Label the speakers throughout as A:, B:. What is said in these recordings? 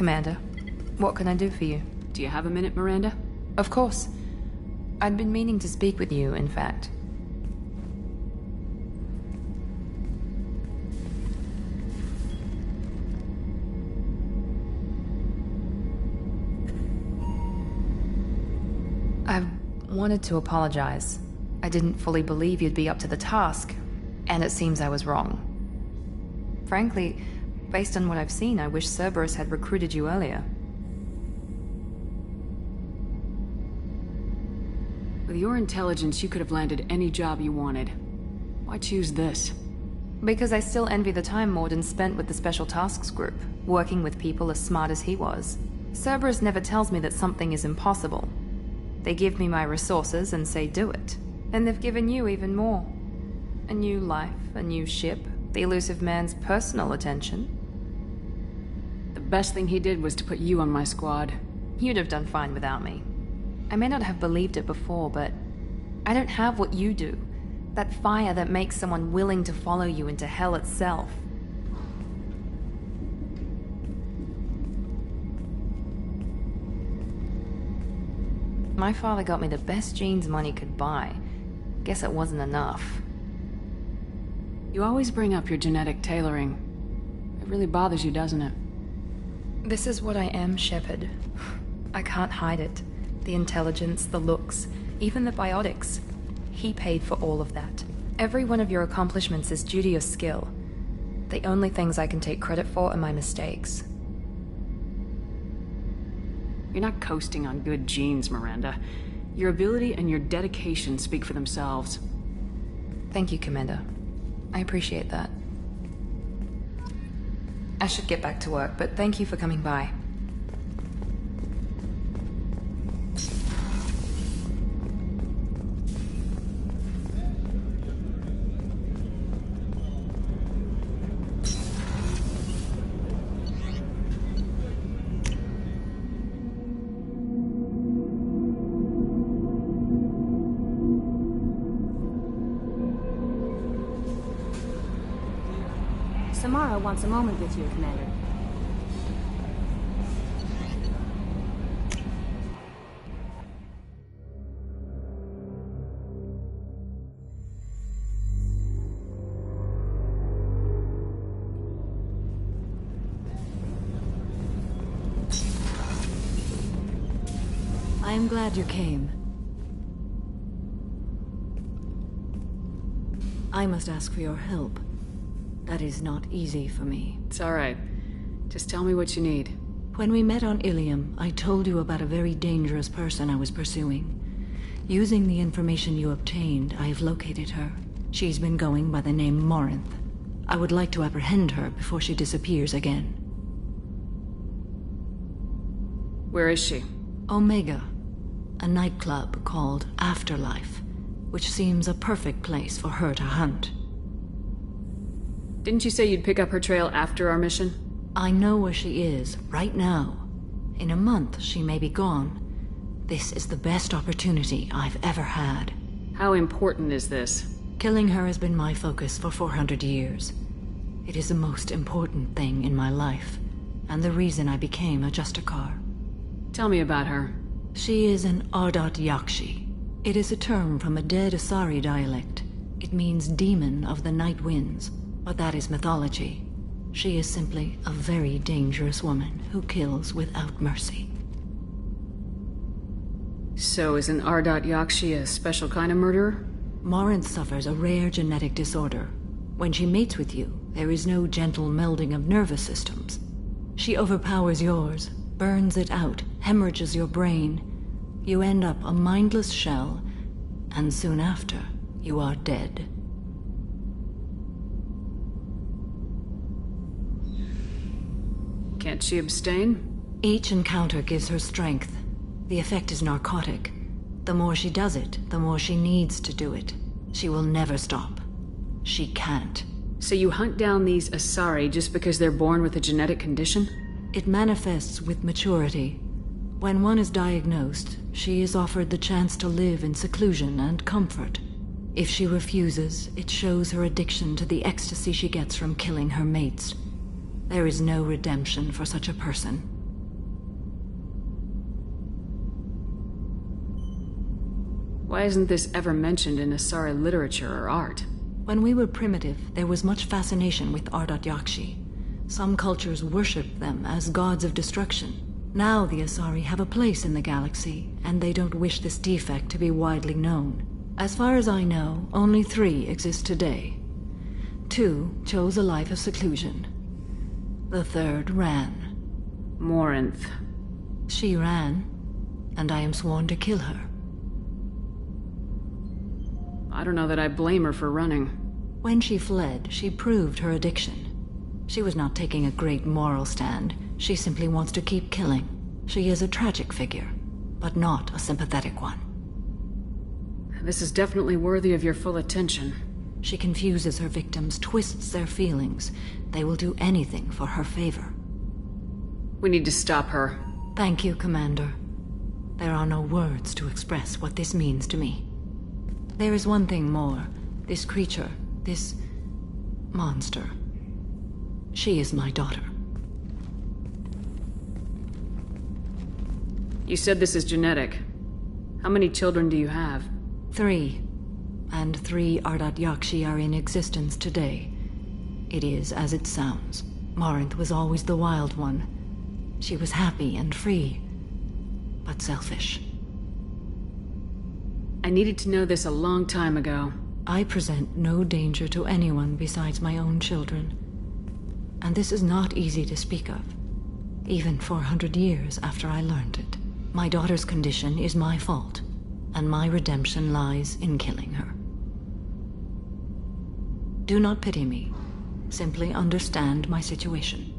A: Commander, what can I do for you?
B: Do you have a minute, Miranda?
A: Of course. I'd been meaning to speak with you, in fact. I wanted to apologize. I didn't fully believe you'd be up to the task, and it seems I was wrong. Frankly, based on what I've seen, I wish Cerberus had recruited you earlier.
B: With your intelligence, you could have landed any job you wanted. Why choose this?
A: Because I still envy the time Morden spent with the Special Tasks Group, working with people as smart as he was. Cerberus never tells me that something is impossible. They give me my resources and say do it. And they've given you even more. A new life, a new ship, the elusive man's personal attention.
B: The best thing he did was to put you on my squad.
A: You'd have done fine without me. I may not have believed it before, but I don't have what you do. That fire that makes someone willing to follow you into hell itself. My father got me the best genes money could buy. Guess it wasn't enough.
B: You always bring up your genetic tailoring. It really bothers you, doesn't it?
A: This is what I am, Shepard. I can't hide it. The intelligence, the looks, even the biotics. He paid for all of that. Every one of your accomplishments is due to your skill. The only things I can take credit for are my mistakes.
B: You're not coasting on good genes, Miranda. Your ability and your dedication speak for themselves.
A: Thank you, Commander. I appreciate that. I should get back to work, but thank you for coming by.
C: Samara wants a moment with you, Commander.
D: I am glad you came. I must ask for your help. That is not easy for me.
B: It's all right. Just tell me what you need.
D: When we met on Ilium, I told you about a very dangerous person I was pursuing. Using the information you obtained, I have located her. She's been going by the name Morinth. I would like to apprehend her before she disappears again.
B: Where is she?
D: Omega, a nightclub called Afterlife, which seems a perfect place for her to hunt.
B: Didn't you say you'd pick up her trail after our mission?
D: I know where she is, right now. In a month, she may be gone. This is the best opportunity I've ever had.
B: How important is this?
D: Killing her has been my focus for 400 years. It is the most important thing in my life, and the reason I became a Justicar.
B: Tell me about her.
D: She is an Ardat Yakshi. It is a term from a dead Asari dialect. It means demon of the night winds. But that is mythology. She is simply a very dangerous woman who kills without mercy.
B: So is an Ardat Yakshi a special kind of murderer?
D: Morinth suffers a rare genetic disorder. When she mates with you, there is no gentle melding of nervous systems. She overpowers yours, burns it out, hemorrhages your brain. You end up a mindless shell, and soon after, you are dead.
B: Can't she abstain?
D: Each encounter gives her strength. The effect is narcotic. The more she does it, the more she needs to do it. She will never stop. She can't.
B: So you hunt down these Asari just because they're born with a genetic condition?
D: It manifests with maturity. When one is diagnosed, she is offered the chance to live in seclusion and comfort. If she refuses, it shows her addiction to the ecstasy she gets from killing her mates. There is no redemption for such a person.
B: Why isn't this ever mentioned in Asari literature or art?
D: When we were primitive, there was much fascination with Ardat Yakshi. Some cultures worshipped them as gods of destruction. Now the Asari have a place in the galaxy, and they don't wish this defect to be widely known. As far as I know, only 3 exist today. 2 chose a life of seclusion. The 3rd ran.
B: Morinth.
D: She ran, and I am sworn to kill her.
B: I don't know that I blame her for running.
D: When she fled, she proved her addiction. She was not taking a great moral stand. She simply wants to keep killing. She is a tragic figure, but not a sympathetic one.
B: This is definitely worthy of your full attention.
D: She confuses her victims, twists their feelings. They will do anything for her favor.
B: We need to stop her.
D: Thank you, Commander. There are no words to express what this means to me. There is one thing more. This creature, this monster. She is my daughter.
B: You said this is genetic. How many children do you have?
D: 3. And 3 Ardat Yakshi are in existence today. It is as it sounds. Morinth was always the wild one. She was happy and free, but selfish.
B: I needed to know this a long time ago.
D: I present no danger to anyone besides my own children. And this is not easy to speak of, even 400 years after I learned it. My daughter's condition is my fault, and my redemption lies in killing her. Do not pity me. Simply understand my situation.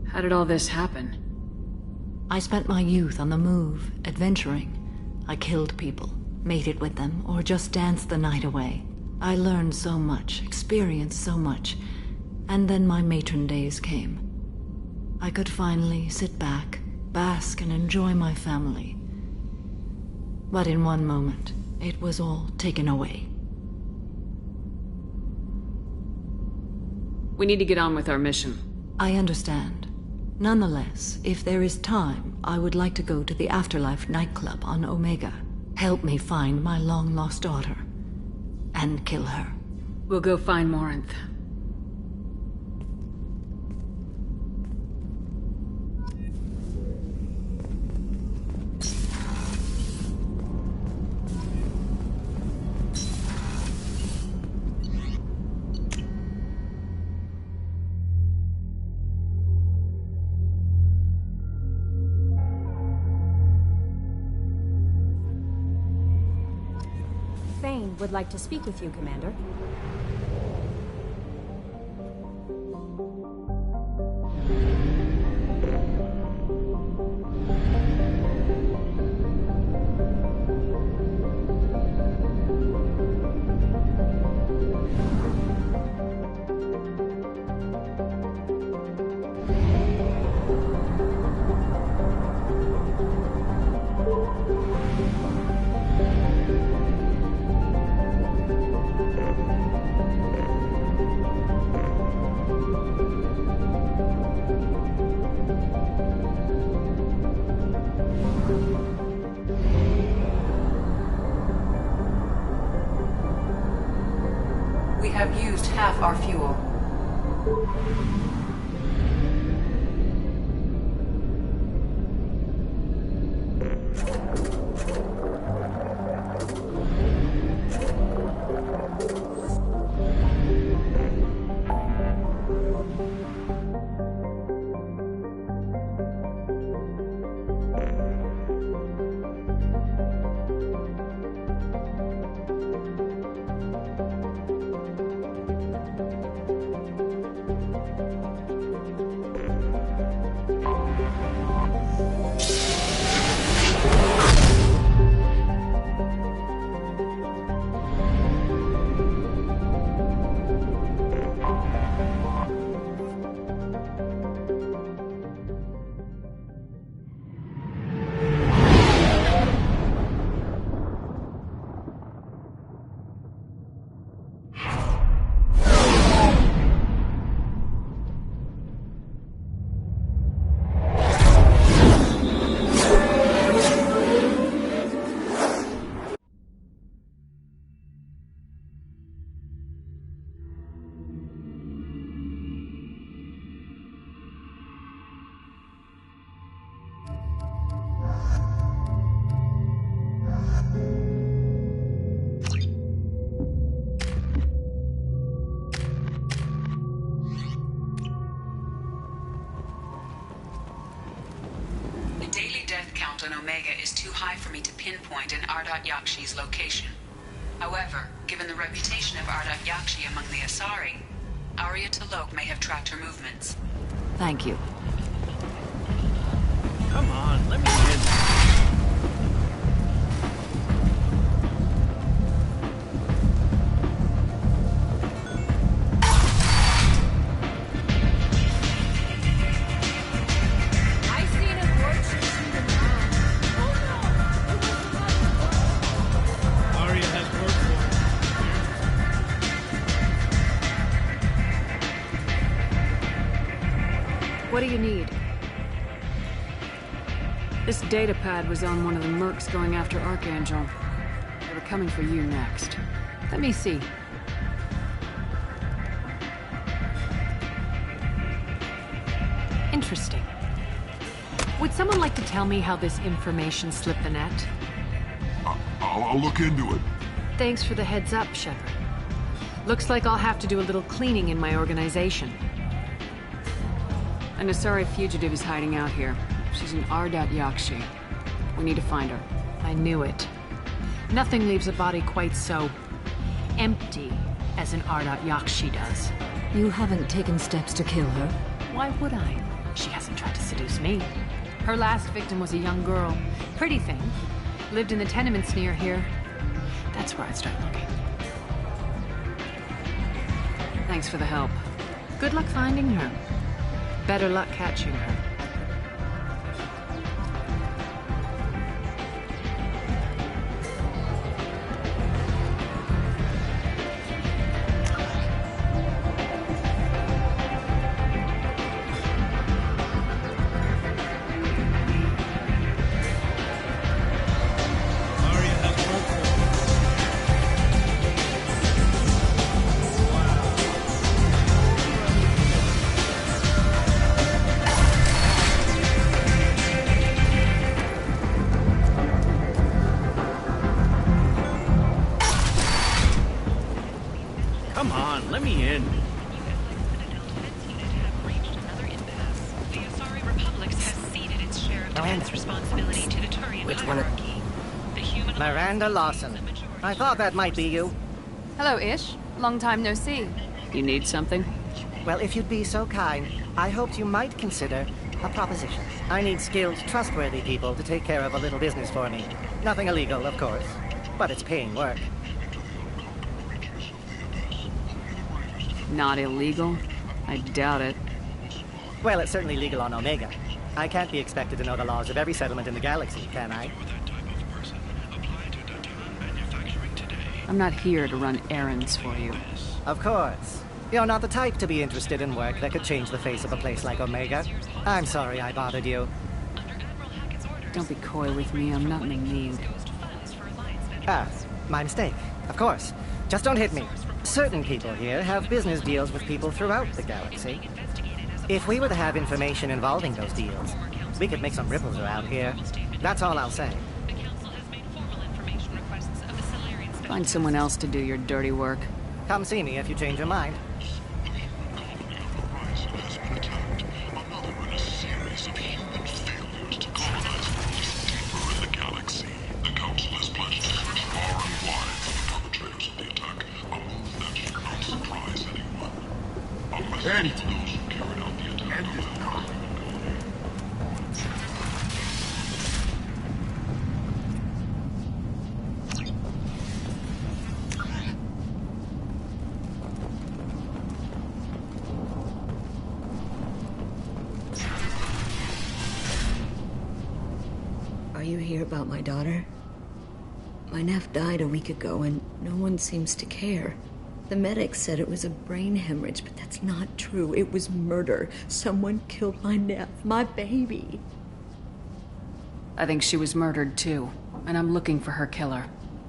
B: How did all this happen?
D: I spent my youth on the move, adventuring. I killed people, mated with them, or just danced the night away. I learned so much, experienced so much, and then my matron days came. I could finally sit back, bask and enjoy my family. But in one moment, it was all taken away.
B: We need to get on with our mission.
D: I understand. Nonetheless, if there is time, I would like to go to the Afterlife nightclub on Omega. Help me find my long-lost daughter. And kill her.
B: We'll go find Morinth.
C: Thane would like to speak with you, Commander.
A: We have used half our fuel.
E: threshold on Omega is too high for me to pinpoint an Ardat Yakshi's location. However, given the reputation of Ardat Yakshi among the Asari, Arya T'Loak may have tracked her movements.
D: Thank you.
F: Come on, let me in.
B: What do you need? This data pad was on one of the mercs going after Archangel. They were coming for you next. Let me see. Interesting. Would someone like to tell me how this information slipped the net?
G: I'll look into it.
B: Thanks for the heads up, Shepard. Looks like I'll have to do a little cleaning in my organization. An Asari fugitive is hiding out here. She's an Ardat Yakshi. We need to find her. I knew it. Nothing leaves a body quite so empty as an Ardat Yakshi does.
D: You haven't taken steps to kill her?
B: Why would I? She hasn't tried to seduce me. Her last victim was a young girl. Pretty thing. Lived in the tenements near here. That's where I'd start looking. Thanks for the help. Good luck finding her. Better luck catching her.
F: Come on, let me in.
H: Which one? Miranda Lawson. I thought that might be you.
A: Hello, Ish. Long time no see.
B: You need something?
H: Well, if you'd be so kind, I hoped you might consider a proposition. I need skilled, trustworthy people to take care of a little business for me. Nothing illegal, of course, but it's paying work.
B: Not illegal? I doubt it.
H: Well, it's certainly legal on Omega. I can't be expected to know the laws of every settlement in the galaxy, can I?
B: I'm not here to run errands for you.
H: Of course. You're not the type to be interested in work that could change the face of a place like Omega. I'm sorry I bothered you.
B: Don't be coy with me, I'm not in the need.
H: Ah, my mistake. Of course. Just don't hit me. Certain people here have business deals with people throughout the galaxy. If we were to have information involving those deals, we could make some ripples around here. That's all I'll say.
B: Find someone else to do your dirty work.
H: Come see me if you change your mind.
G: And to those who carried out the attack.
I: Are you here about my daughter? My nephew died a week ago and no one seems to care. The medics said it was a brain hemorrhage, but that's not true. It was murder. Someone killed my nephew, my baby.
B: I think she was murdered too, and I'm looking for her killer.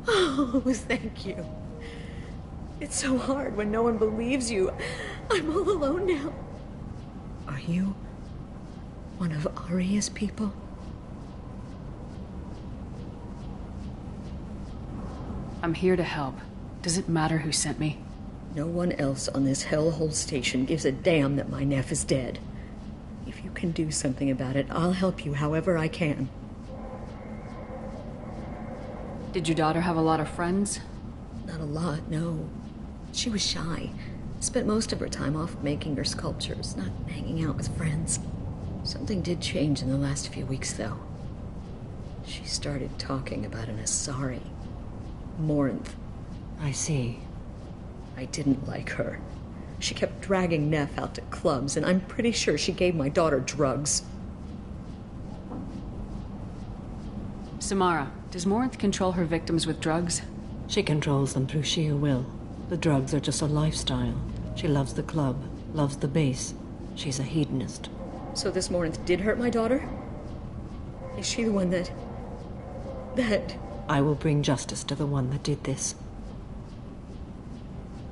I: Oh, thank you. It's so hard when no one believes you. I'm all alone now. Are you one of Arya's people?
B: I'm here to help. Does it matter who sent me?
I: No one else on this hellhole station gives a damn that my nephew is dead. If you can do something about it, I'll help you however I can.
B: Did your daughter have a lot of friends?
I: Not a lot, no. She was shy. Spent most of her time off making her sculptures, not hanging out with friends. Something did change in the last few weeks, though. She started talking about an Asari. Morinth.
D: I see.
I: I didn't like her. She kept dragging Neff out to clubs, and I'm pretty sure she gave my daughter drugs.
B: Samara, does Morinth control her victims with drugs?
D: She controls them through sheer will. The drugs are just a lifestyle. She loves the club, loves the base. She's a hedonist.
I: So this Morinth did hurt my daughter? Is she the one that...
D: I will bring justice to the one that did this.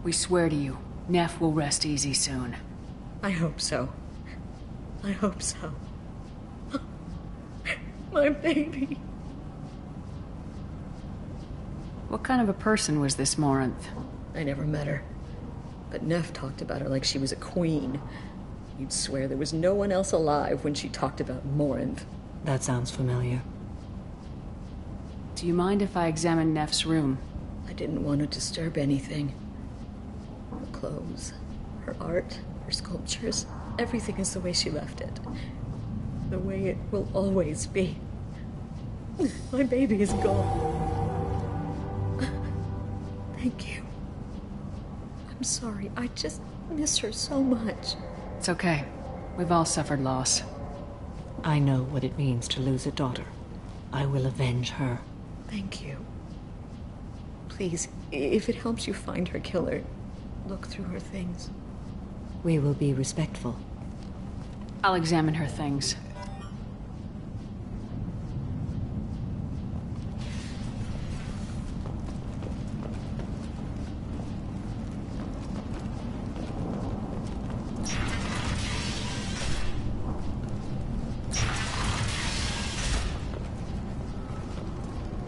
B: We swear to you, Neff will rest easy soon.
I: I hope so. I hope so. My baby.
B: What kind of a person was this Morinth?
I: I never met her. But Neff talked about her like she was a queen. You'd swear there was no one else alive when she talked about Morinth.
D: That sounds familiar.
B: Do you mind if I examine Neff's room?
I: I didn't want to disturb anything. Her clothes, her art, her sculptures, everything is the way she left it. The way it will always be. My baby is gone. Thank you. I'm sorry, I just miss her so much.
B: It's okay. We've all suffered loss.
D: I know what it means to lose a daughter. I will avenge her.
I: Thank you. Please, if it helps you find her killer, look through her things.
D: We will be respectful.
B: I'll examine her things.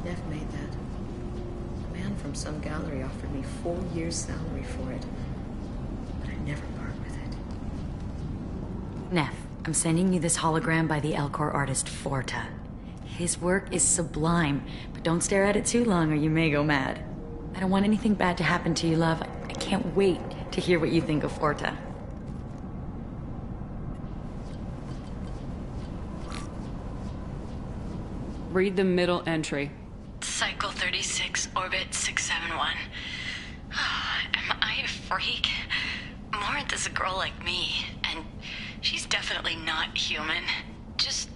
I: Neff made that. A man from some gallery offered me 4 years' salary for it. But I never part with it.
J: Neff, I'm sending you this hologram by the Elcor artist Forta. His work is sublime, but don't stare at it too long or you may go mad. I don't want anything bad to happen to you, love. I can't wait to hear what you think of Forta.
B: Read the middle entry.
J: Cycle 36, orbit 671. Am I a freak? Morinth is a girl like me, and she's definitely not human. Just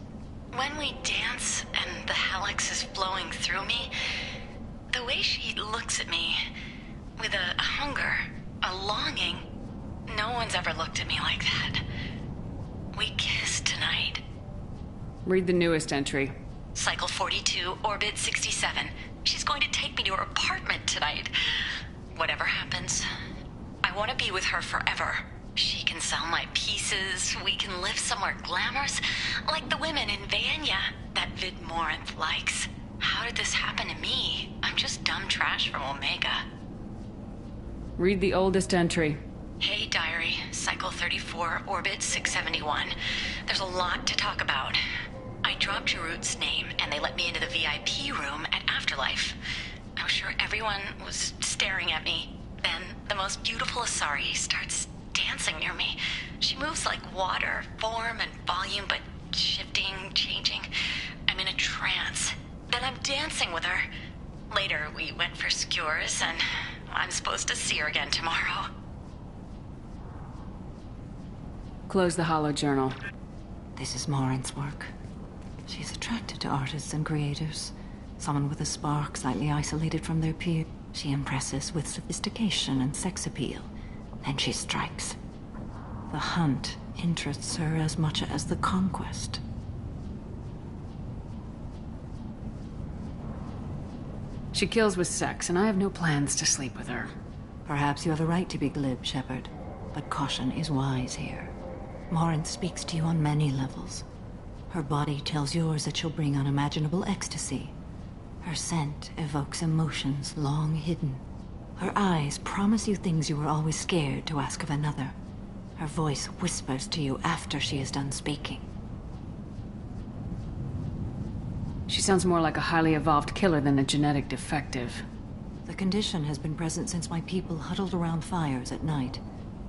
J: when we dance and the helix is flowing through me, the way she looks at me with a hunger, a longing, no one's ever looked at me like that. We kissed tonight.
B: Read the newest entry.
J: Cycle 42, orbit 67. She's going to take me to her apartment tonight. Whatever happens, I want to be with her forever. She can sell my pieces. We can live somewhere glamorous, like the women in Vanya that Vid Morinth likes. How did this happen to me? I'm just dumb trash from Omega.
B: Read the oldest entry.
J: Hey, diary. Cycle 34, orbit 671. There's a lot to talk about. I dropped Jarut's name, and they let me into the VIP room at Afterlife. I was sure everyone was staring at me. Then the most beautiful Asari starts dancing near me. She moves like water, form and volume, but shifting, changing. I'm in a trance. Then I'm dancing with her. Later, we went for skewers, and I'm supposed to see her again tomorrow.
B: Close the hollow journal.
D: This is Morinth's work. She's attracted to artists and creators. Someone with a spark, slightly isolated from their peers. She impresses with sophistication and sex appeal. Then she strikes. The hunt interests her as much as the conquest.
B: She kills with sex, and I have no plans to sleep with her.
D: Perhaps you have a right to be glib, Shepard. But caution is wise here. Morinth speaks to you on many levels. Her body tells yours that she'll bring unimaginable ecstasy. Her scent evokes emotions long hidden. Her eyes promise you things you were always scared to ask of another. Her voice whispers to you after she is done speaking.
B: She sounds more like a highly evolved killer than a genetic defective.
D: The condition has been present since my people huddled around fires at night.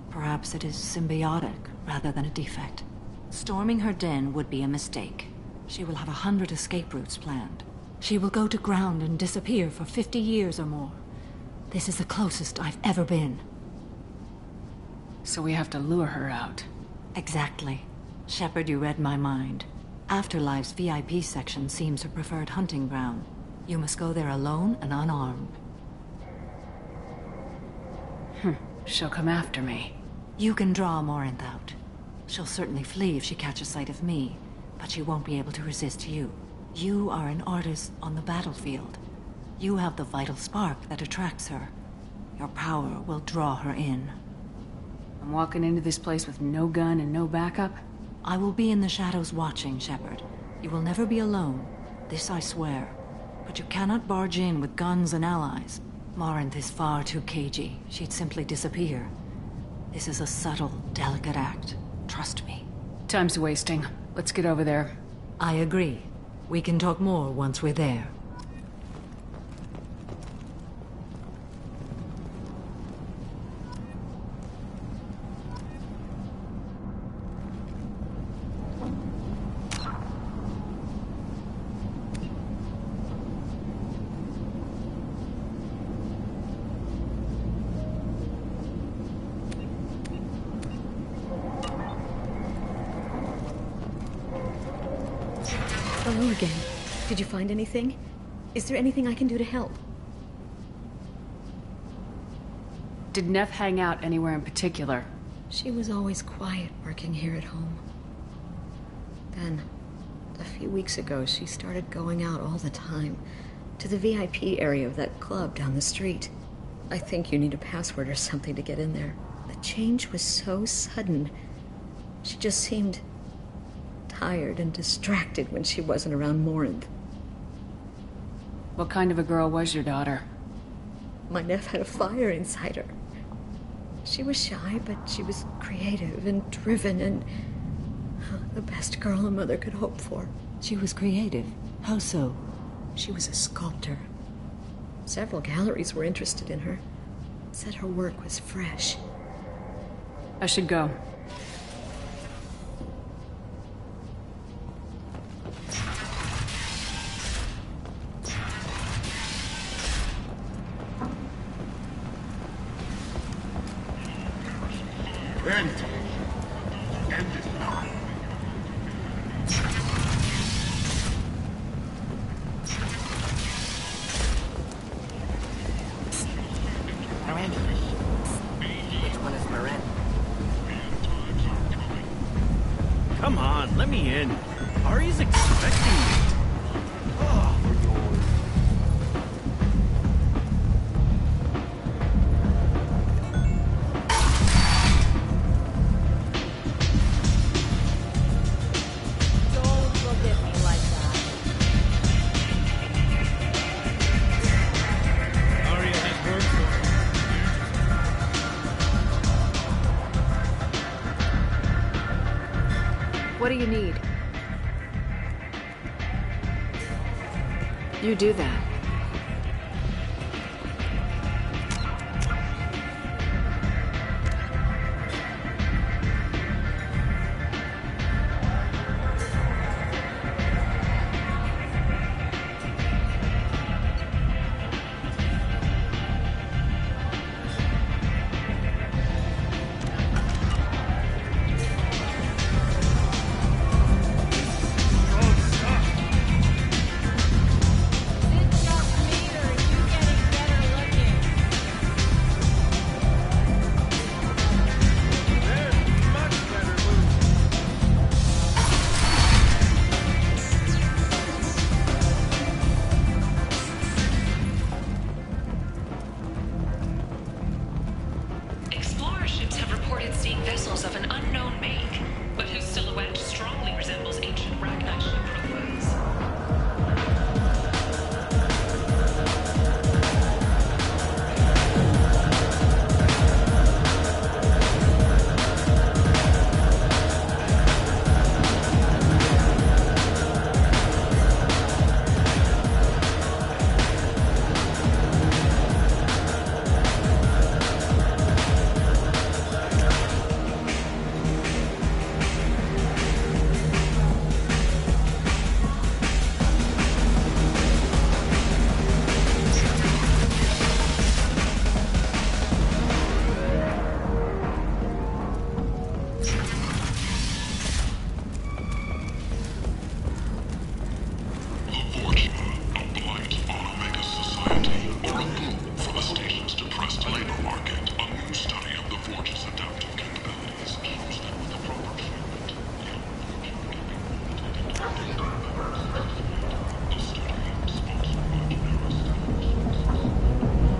D: Perhaps it is symbiotic rather than a defect. Storming her den would be a mistake. She will have 100 escape routes planned. She will go to ground and disappear for 50 years or more. This is the closest I've ever been.
B: So we have to lure her out.
D: Exactly. Shepard, you read my mind. Afterlife's VIP section seems her preferred hunting ground. You must go there alone and unarmed.
B: She'll come after me.
D: You can draw Morinth out. She'll certainly flee if she catches sight of me, but she won't be able to resist you. You are an artist on the battlefield. You have the vital spark that attracts her. Your power will draw her in.
B: I'm walking into this place with no gun and no backup?
D: I will be in the shadows watching, Shepard. You will never be alone. This I swear. But you cannot barge in with guns and allies. Morinth is far too cagey. She'd simply disappear. This is a subtle, delicate act. Trust me.
B: Time's wasting. Let's get over there.
D: I agree. We can talk more once we're there.
I: Hello again. Did you find anything? Is there anything I can do to help?
B: Did Neff hang out anywhere in particular?
I: She was always quiet working here at home. Then, a few weeks ago, she started going out all the time to the VIP area of that club down the street. I think you need a password or something to get in there. The change was so sudden. She just seemed tired and distracted when she wasn't around Morinth.
B: What kind of a girl was your daughter?
I: My Neff had a fire inside her. She was shy, but she was creative and driven and the best girl a mother could hope for.
D: She was creative. How so?
I: She was a sculptor. Several galleries were interested in her. Said her work was fresh.
B: I should go.
G: End it now.
H: Miranda. Which one is Miranda?
F: Come on, let me in. Ari's expecting me.
B: What do you need? You do that.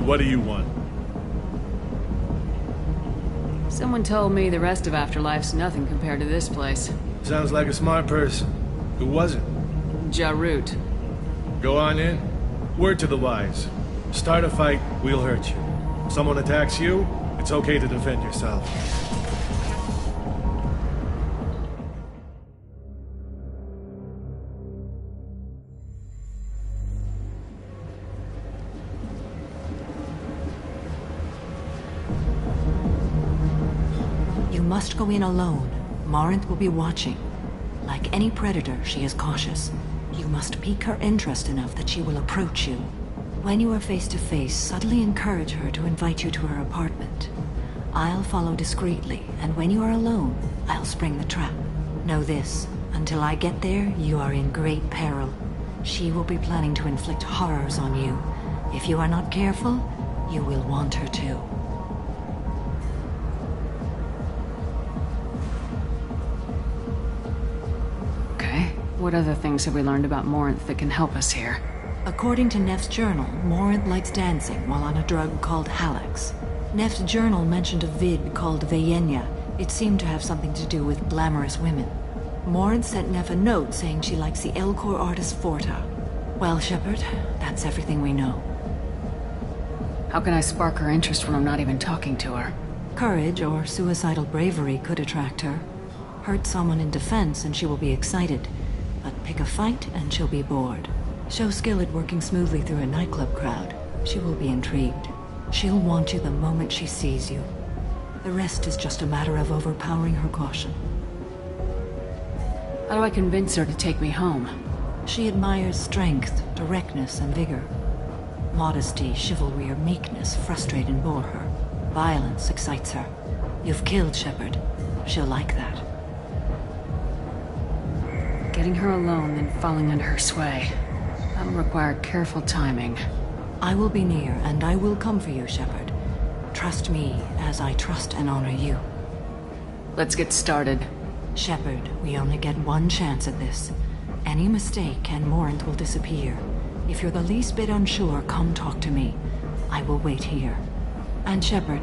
K: What do you want?
B: Someone told me the rest of Afterlife's nothing compared to this place.
K: Sounds like a smart person. Who was it?
B: Jarut.
K: Go on in. Word to the wise. Start a fight, we'll hurt you. Someone attacks you, it's okay to defend yourself.
D: You must go in alone. Morinth will be watching. Like any predator, she is cautious. You must pique her interest enough that she will approach you. When you are face to face, subtly encourage her to invite you to her apartment. I'll follow discreetly, and when you are alone, I'll spring the trap. Know this, until I get there, you are in great peril. She will be planning to inflict horrors on you. If you are not careful, you will want her to.
B: What other things have we learned about Morinth that can help us here?
D: According to Neff's journal, Morinth likes dancing while on a drug called Halax. Neff's journal mentioned a vid called Veyenya. It seemed to have something to do with glamorous women. Morinth sent Neff a note saying she likes the Elcor artist Forta. Well, Shepard, that's everything we know.
B: How can I spark her interest when I'm not even talking to her?
D: Courage or suicidal bravery could attract her. Hurt someone in defense and she will be excited. But pick a fight and she'll be bored. Show skill at working smoothly through a nightclub crowd. She will be intrigued. She'll want you the moment she sees you. The rest is just a matter of overpowering her caution.
B: How do I convince her to take me home?
D: She admires strength, directness, and vigor. Modesty, chivalry, or meekness frustrate and bore her. Violence excites her. You've killed Shepard. She'll like that.
B: Getting her alone, then falling under her sway. That'll require careful timing.
D: I will be near, and I will come for you, Shepard. Trust me, as I trust and honor you.
B: Let's get started.
D: Shepard, we only get one chance at this. Any mistake, and Morinth will disappear. If you're the least bit unsure, come talk to me. I will wait here. And Shepard,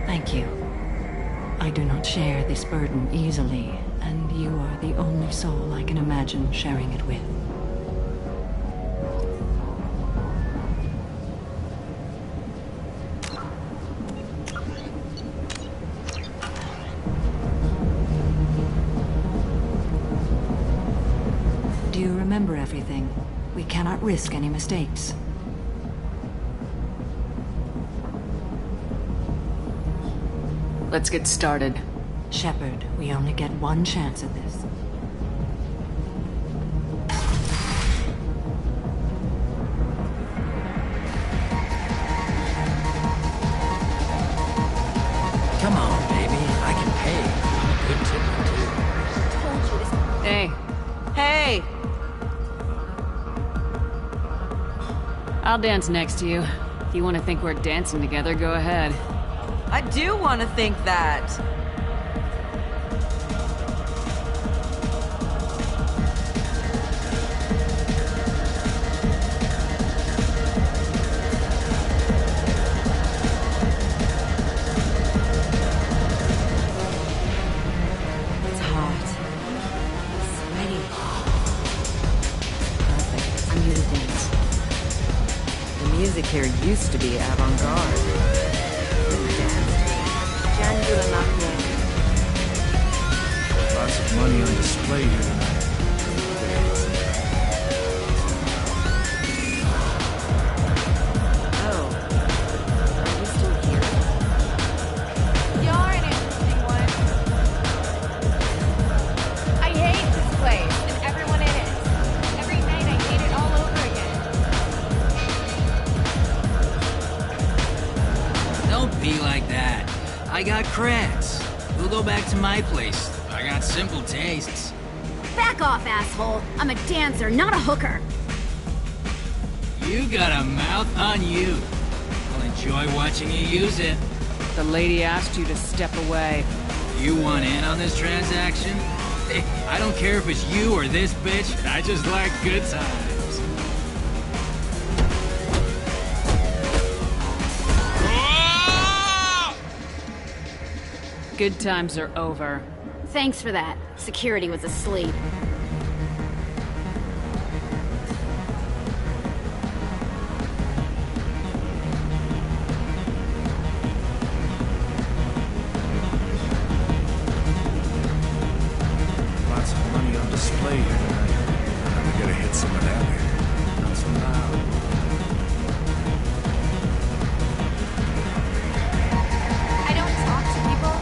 D: thank you. I do not share this burden easily, and you are the only soul I can imagine sharing it with. Do you remember everything? We cannot risk any mistakes.
B: Let's get started.
D: Shepard, we only get one chance at this.
L: Come on, baby. I can pay. I'm a good tipper, too.
B: Hey.
M: Hey!
B: I'll dance next to you. If you want to think we're dancing together, go ahead.
M: I do want to think that. It's hot. Sweaty. Perfect. I'm here to dance. The music here used to be avant-garde.
F: Lots of money on display here tonight.
M: Oh. Are you still here?
N: You're an interesting one. I hate this place and everyone in it. Every night I hate it all over again.
L: Don't be like that. I got creds. We'll go back to my place. I got simple tastes.
N: Back off, asshole. I'm a dancer, not a hooker.
L: You got a mouth on you. I'll enjoy watching you use it.
B: The lady asked you to step away.
L: You want in on this transaction? Hey, I don't care if it's you or this bitch. I just like good times.
B: Good times are over.
O: Thanks for that. Security was asleep.
K: Lots of money on display here tonight. I gotta hit some of that later. Not so loud.
N: I don't talk to people.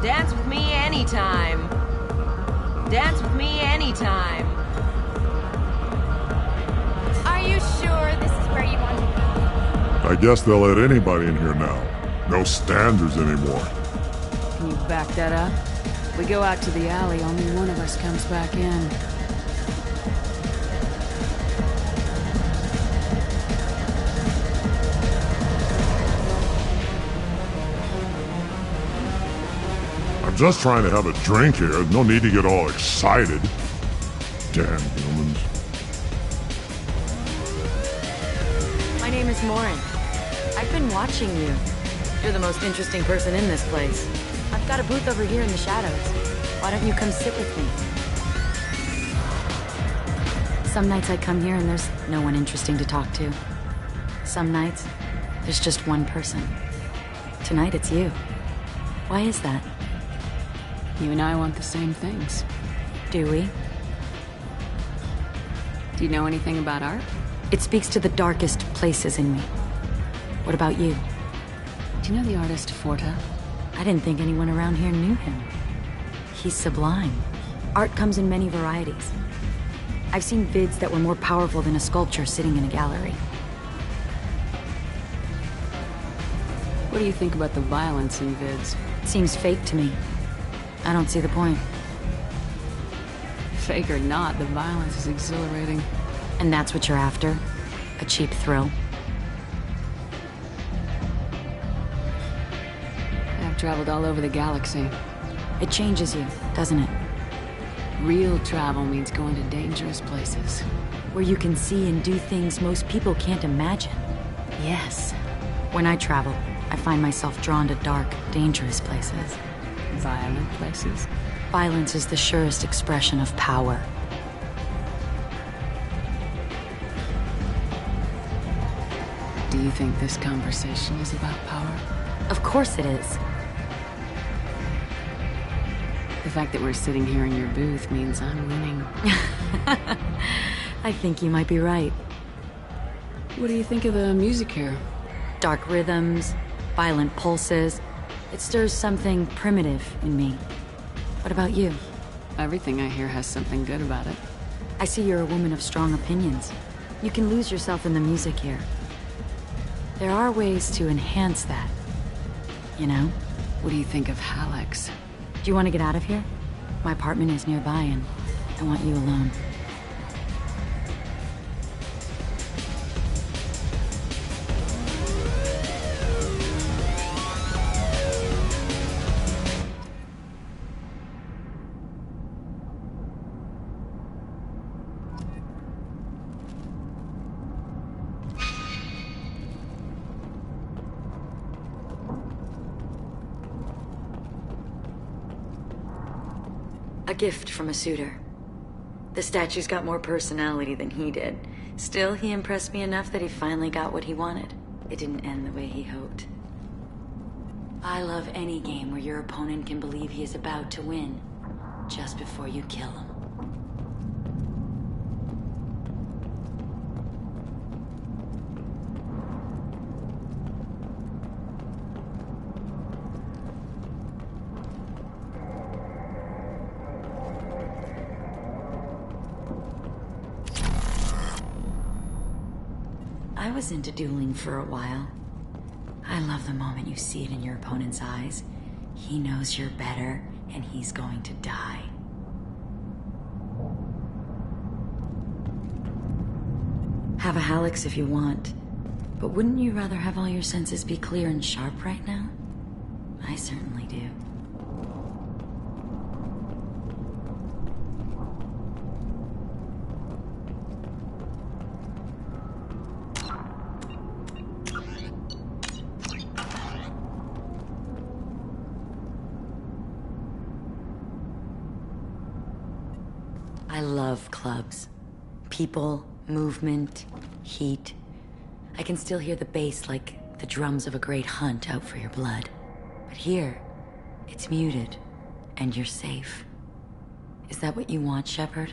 M: Dance with me anytime. Dance with me anytime.
N: Are you sure this is where you want to be?
P: I guess they'll let anybody in here now. No standards anymore.
B: Can you back that up? We go out to the alley, only one of us comes back in.
P: I'm just trying to have a drink here. No need to get all excited. Damn humans.
D: My name is Morin. I've been watching you. You're the most interesting person in this place. I've got a booth over here in the shadows. Why don't you come sit with me? Some nights I come here and there's no one interesting to talk to. Some nights, there's just one person. Tonight it's you. Why is that?
B: You and I want the same things.
D: Do we?
B: Do you know anything about art?
D: It speaks to the darkest places in me. What about you?
B: Do you know the artist Forta?
D: I didn't think anyone around here knew him. He's sublime. Art comes in many varieties. I've seen vids that were more powerful than a sculpture sitting in a gallery.
B: What do you think about the violence in vids?
D: It seems fake to me. I don't see the point.
B: Fake or not, the violence is exhilarating.
D: And that's what you're after? A cheap thrill?
B: I've traveled all over the galaxy.
D: It changes you, doesn't it?
B: Real travel means going to dangerous places.
D: Where you can see and do things most people can't imagine.
B: Yes.
D: When I travel, I find myself drawn to dark, dangerous places.
B: Violent places?
D: Violence is the surest expression of power.
B: Do you think this conversation is about power?
D: Of course it is.
B: The fact that we're sitting here in your booth means I'm winning.
D: I think you might be right.
B: What do you think of the music here?
D: Dark rhythms, violent pulses. It stirs something primitive in me. What about you?
B: Everything I hear has something good about it.
D: I see you're a woman of strong opinions. You can lose yourself in the music here. There are ways to enhance that. You know?
B: What do you think of Hallex?
D: Do you want to get out of here? My apartment is nearby and I want you alone. A gift from a suitor. The statue's got more personality than he did. Still, he impressed me enough that he finally got what he wanted. It didn't end the way he hoped. I love any game where your opponent can believe he is about to win, just before you kill him. I was into dueling for a while. I love the moment you see it in your opponent's eyes. He knows you're better, and he's going to die. Have a Hallex if you want, but wouldn't you rather have all your senses be clear and sharp right now? I certainly do.
Q: I love clubs. People, movement, heat. I can still hear the bass like the drums of a great hunt out for your blood. But here, it's muted, and you're safe. Is that what you want, Shepard?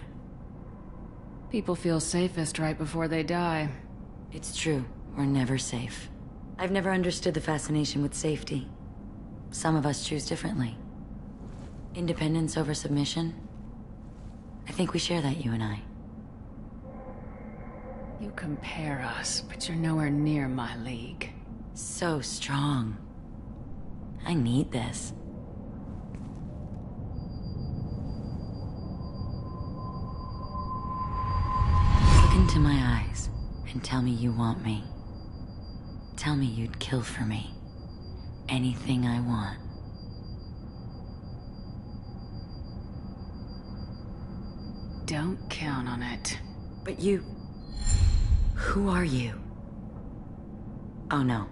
B: People feel safest right before they die.
Q: It's true. We're never safe. I've never understood the fascination with safety. Some of us choose differently. Independence over submission? I think we share that, you and I.
B: You compare us, but you're nowhere near my league.
Q: So strong. I need this. Look into my eyes and tell me you want me. Tell me you'd kill for me. Anything I want.
B: Don't count on it.
Q: But you... Who are you? Oh no.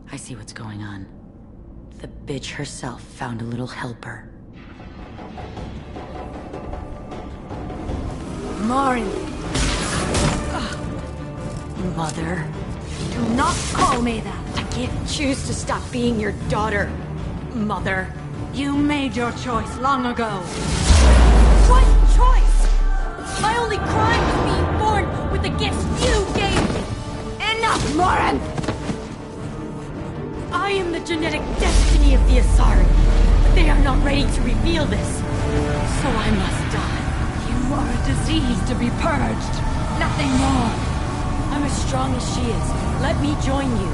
Q: I see what's going on. The bitch herself found a little helper.
O: Morin!
Q: Mother.
O: Do not call me that!
Q: I can't choose to stop being your daughter, Mother.
O: You made your choice long ago. What choice? My only crime was being born with the gifts you gave me! Enough, Morin! I am the genetic destiny of the Asari, but they are not ready to reveal this. So I must die. You are a disease to be purged. Nothing more. I'm as strong as she is. Let me join you.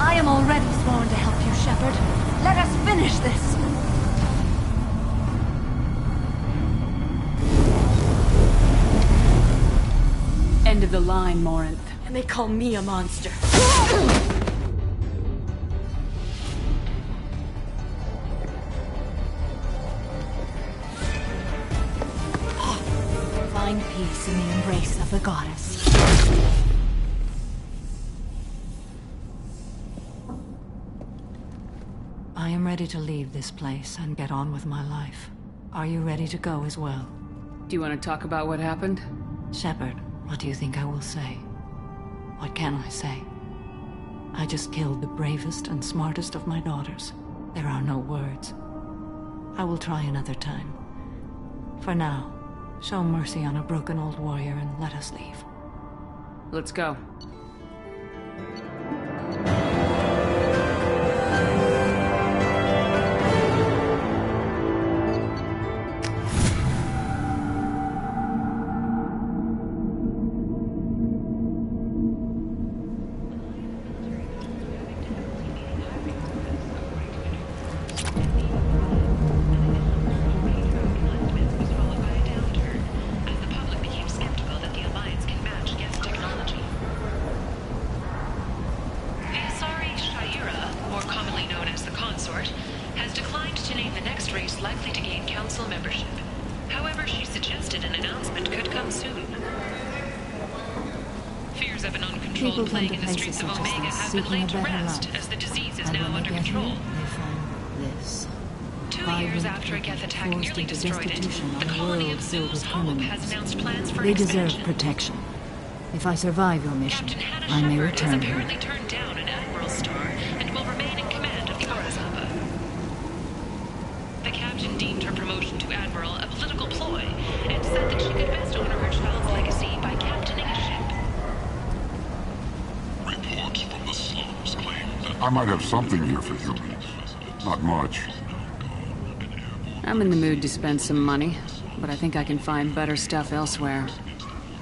O: I am already sworn to help you, Shepard. Let us finish this.
B: End of the line, Morinth.
O: And they call me a monster. Find peace in the embrace of the goddess.
D: I am ready to leave this place and get on with my life. Are you ready to go as well?
B: Do you want to talk about what happened?
D: Shepard, what do you think I will say? What can I say? I just killed the bravest and smartest of my daughters. There are no words. I will try another time. For now, show mercy on a broken old warrior and let us leave.
B: Let's go.
D: People come to places such as this seeking a better life, and when they get here, they find this.
J: 2 years after a Geth attack nearly destroyed it, the colony of Zul's Hope has announced plans for
D: They
J: expansion.
D: deserve protection. If I survive your mission,
J: Captain Hannah
D: I may
J: Shepard
D: return
J: has
D: here.
J: apparently turned down an Admiral Star and will remain in command of the Arasapa. The captain deemed her promotion to Admiral a political ploy and said that she could best honor her child's legacy by captaining a ship.
P: Reports from the slums claim that I might have something here for humans. Not much.
B: I'm in the mood to spend some money, but I think I can find better stuff elsewhere.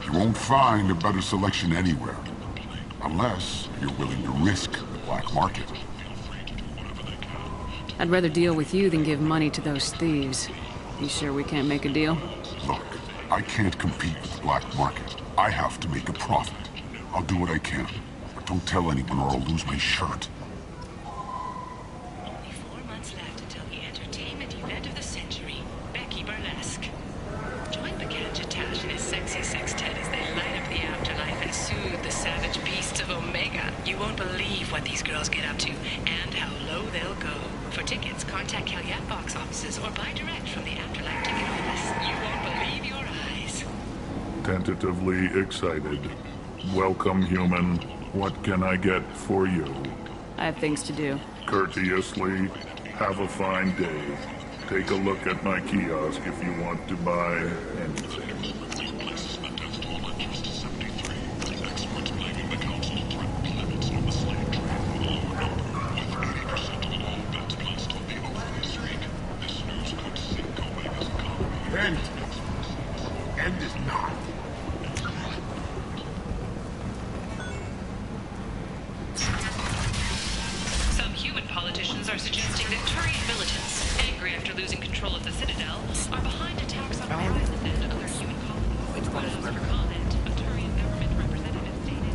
P: You won't find a better selection anywhere. Unless you're willing to risk the black market.
B: I'd rather deal with you than give money to those thieves. You sure we can't make a deal?
P: Look, I can't compete with the black market. I have to make a profit. I'll do what I can. But don't tell anyone or I'll lose my shirt.
J: Only 4 months left until the entertainment event of the century, Becky Burlesque. Join Bacanja Tash and his sexy sextet as they light up the afterlife and soothe the savage beasts of Omega. You won't believe what these girls get up to and how low they'll go. For tickets, contact Calyat box offices or buy direct from the Afterlife ticket office. You won't believe
P: Tentatively excited. Welcome, human. What can I get for you?
B: I have things to do.
P: Courteously, have a fine day. Take a look at my kiosk if you want to buy anything.
G: End. End is not.
E: Some human politicians are suggesting that Turian militants, angry after losing control of the Citadel, are behind attacks on Horizon and other human colonies. Which one is for comment, a Turian government representative stated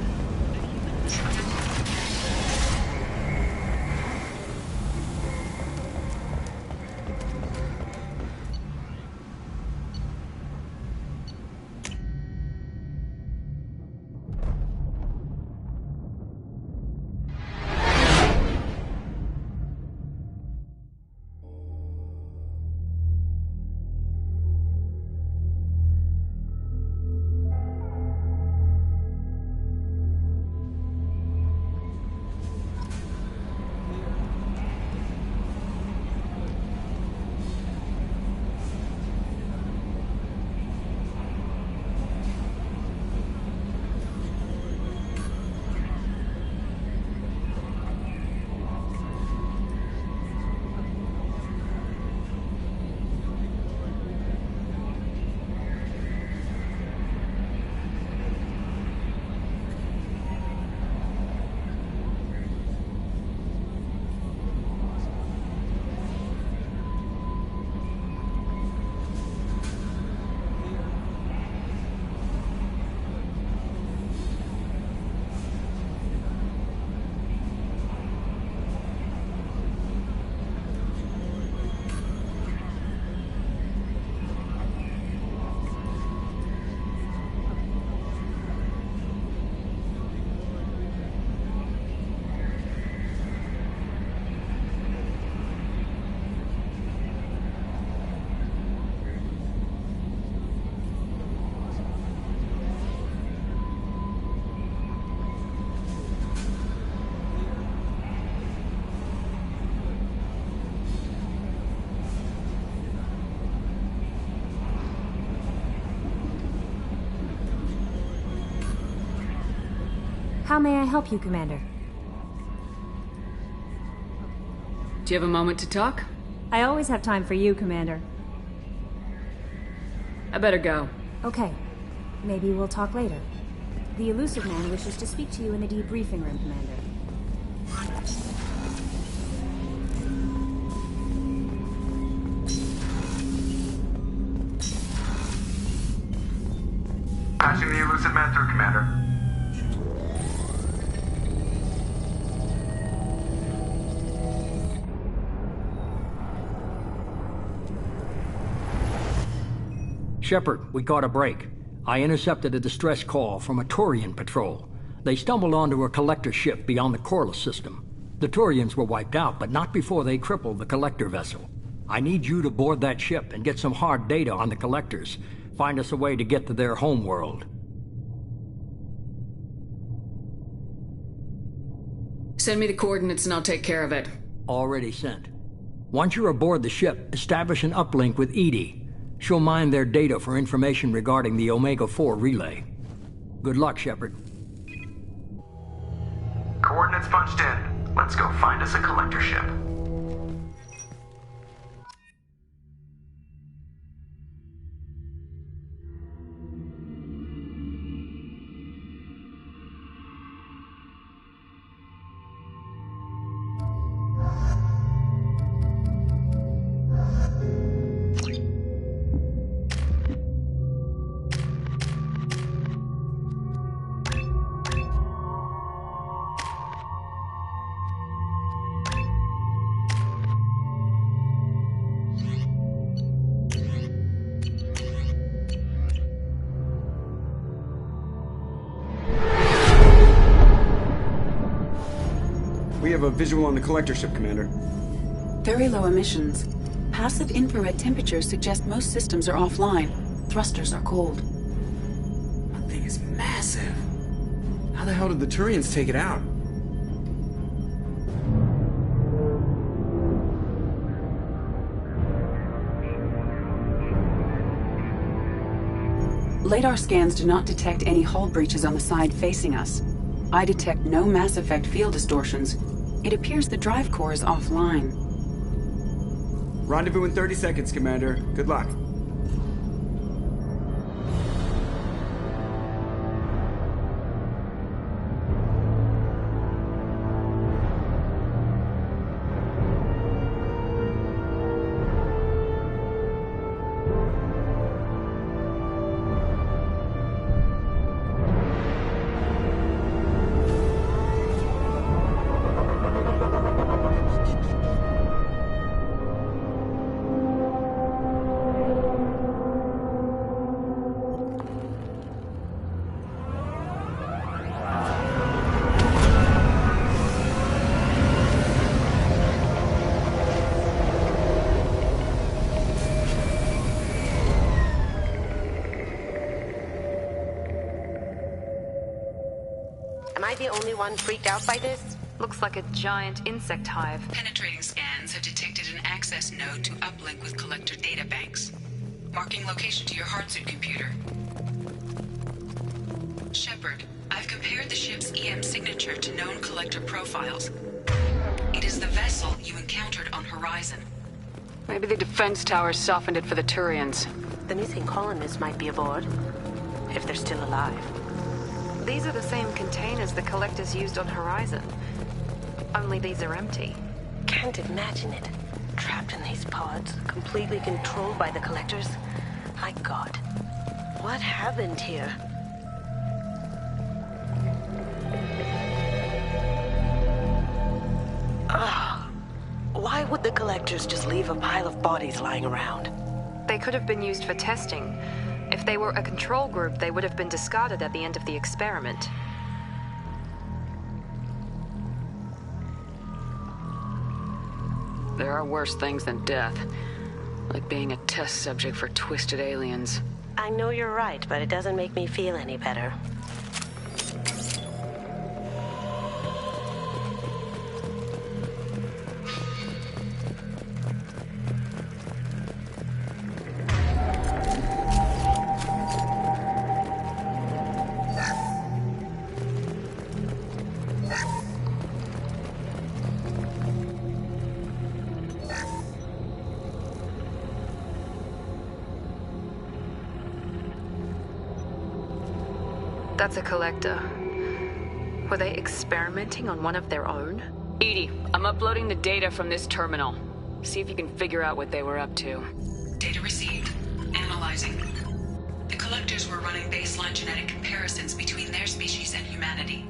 C: How may I help you, Commander?
B: Do you have a moment to talk?
C: I always have time for you, Commander.
B: I better go.
C: Okay. Maybe we'll talk later. The Illusive Man wishes to speak to you in the debriefing room, Commander.
R: Patching the Illusive Man through, Commander.
S: Shepard, we caught a break. I intercepted a distress call from a Turian patrol. They stumbled onto a collector ship beyond the Corliss system. The Turians were wiped out, but not before they crippled the collector vessel. I need you to board that ship and get some hard data on the collectors. Find us a way to get to their homeworld.
B: Send me the coordinates and I'll take care of it.
S: Already sent. Once you're aboard the ship, establish an uplink with EDI. She'll mine their data for information regarding the Omega-4 relay. Good luck, Shepard.
R: Coordinates punched in. Let's go find us a collector ship.
T: We have a visual on the collector ship, Commander.
E: Very low emissions. Passive infrared temperatures suggest most systems are offline. Thrusters are cold.
T: thing is massive. How the hell did the Turians take it out?
U: LADAR scans do not detect any hull breaches on the side facing us. I detect no Mass Effect field distortions. It appears the drive core is offline.
T: Rendezvous in 30 seconds, Commander. Good luck.
V: Am I the only one freaked out by this?
A: Looks like a giant insect hive.
U: Penetrating scans have detected an access node to uplink with Collector databanks. Marking location to your hardsuit computer. Shepard, I've compared the ship's EM signature to known Collector profiles. It is the vessel you encountered on Horizon.
B: Maybe the defense tower softened it for the Turians.
V: The missing colonists might be aboard. If they're still alive.
A: These are the same containers the Collectors used on Horizon. Only these are empty.
V: Can't imagine it. Trapped in these pods, completely controlled by the Collectors. My God. What happened here? Why would the Collectors just leave a pile of bodies lying around?
A: They could have been used for testing. If they were a control group, they would have been discarded at the end of the experiment.
B: There are worse things than death. Like being a test subject for twisted aliens.
V: I know you're right, but it doesn't make me feel any better.
A: That's a Collector. Were they experimenting on one of their own?
B: EDI, I'm uploading the data from this terminal. See if you can figure out what they were up to.
U: Data received. Analyzing. The Collectors were running baseline genetic comparisons between their species and humanity.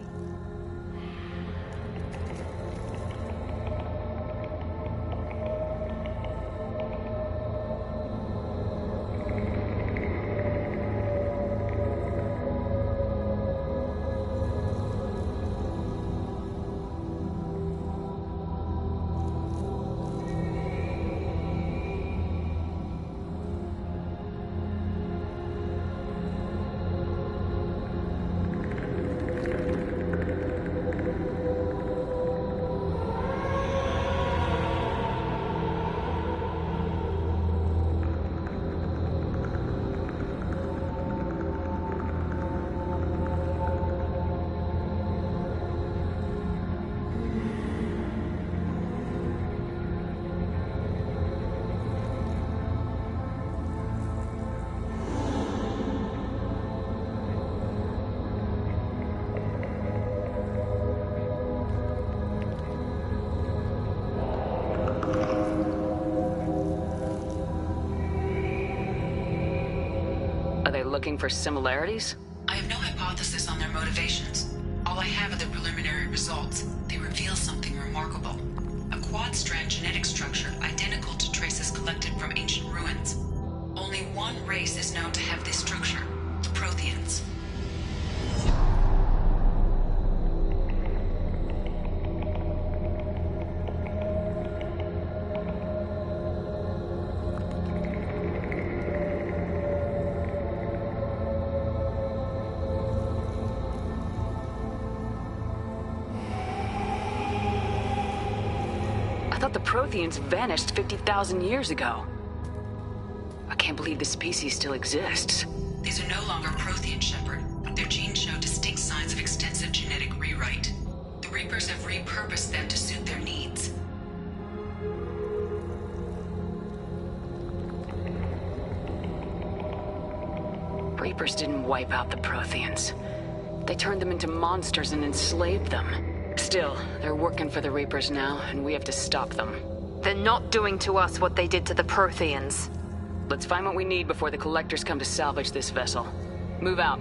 B: Looking for similarities?
U: I have no hypothesis on their motivations. All I have are the preliminary results. They reveal something remarkable. A quad-strand genetic structure identical to traces collected from ancient ruins. Only one race is known to have this structure, the Protheans.
B: The Protheans vanished 50,000 years ago. I can't believe this species still exists.
U: These are no longer Prothean, Shepard. Their genes show distinct signs of extensive genetic rewrite. The Reapers have repurposed them to suit their needs.
B: Reapers didn't wipe out the Protheans. They turned them into monsters and enslaved them. Still, they're working for the Reapers now, and we have to stop them.
A: They're not doing to us what they did to the Protheans.
B: Let's find what we need before the Collectors come to salvage this vessel. Move out.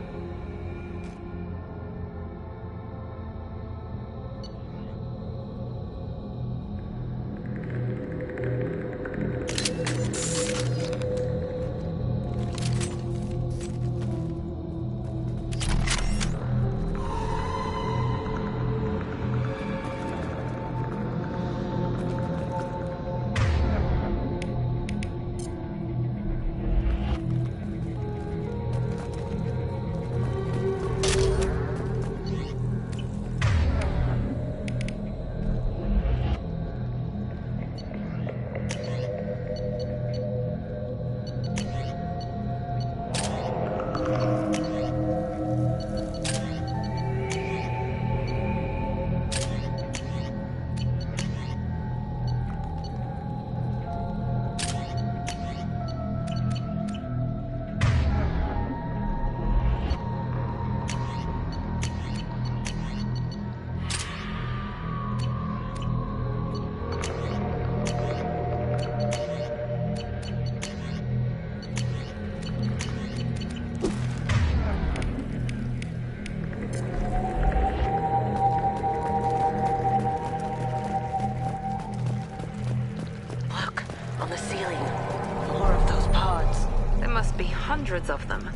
A: Hundreds of them.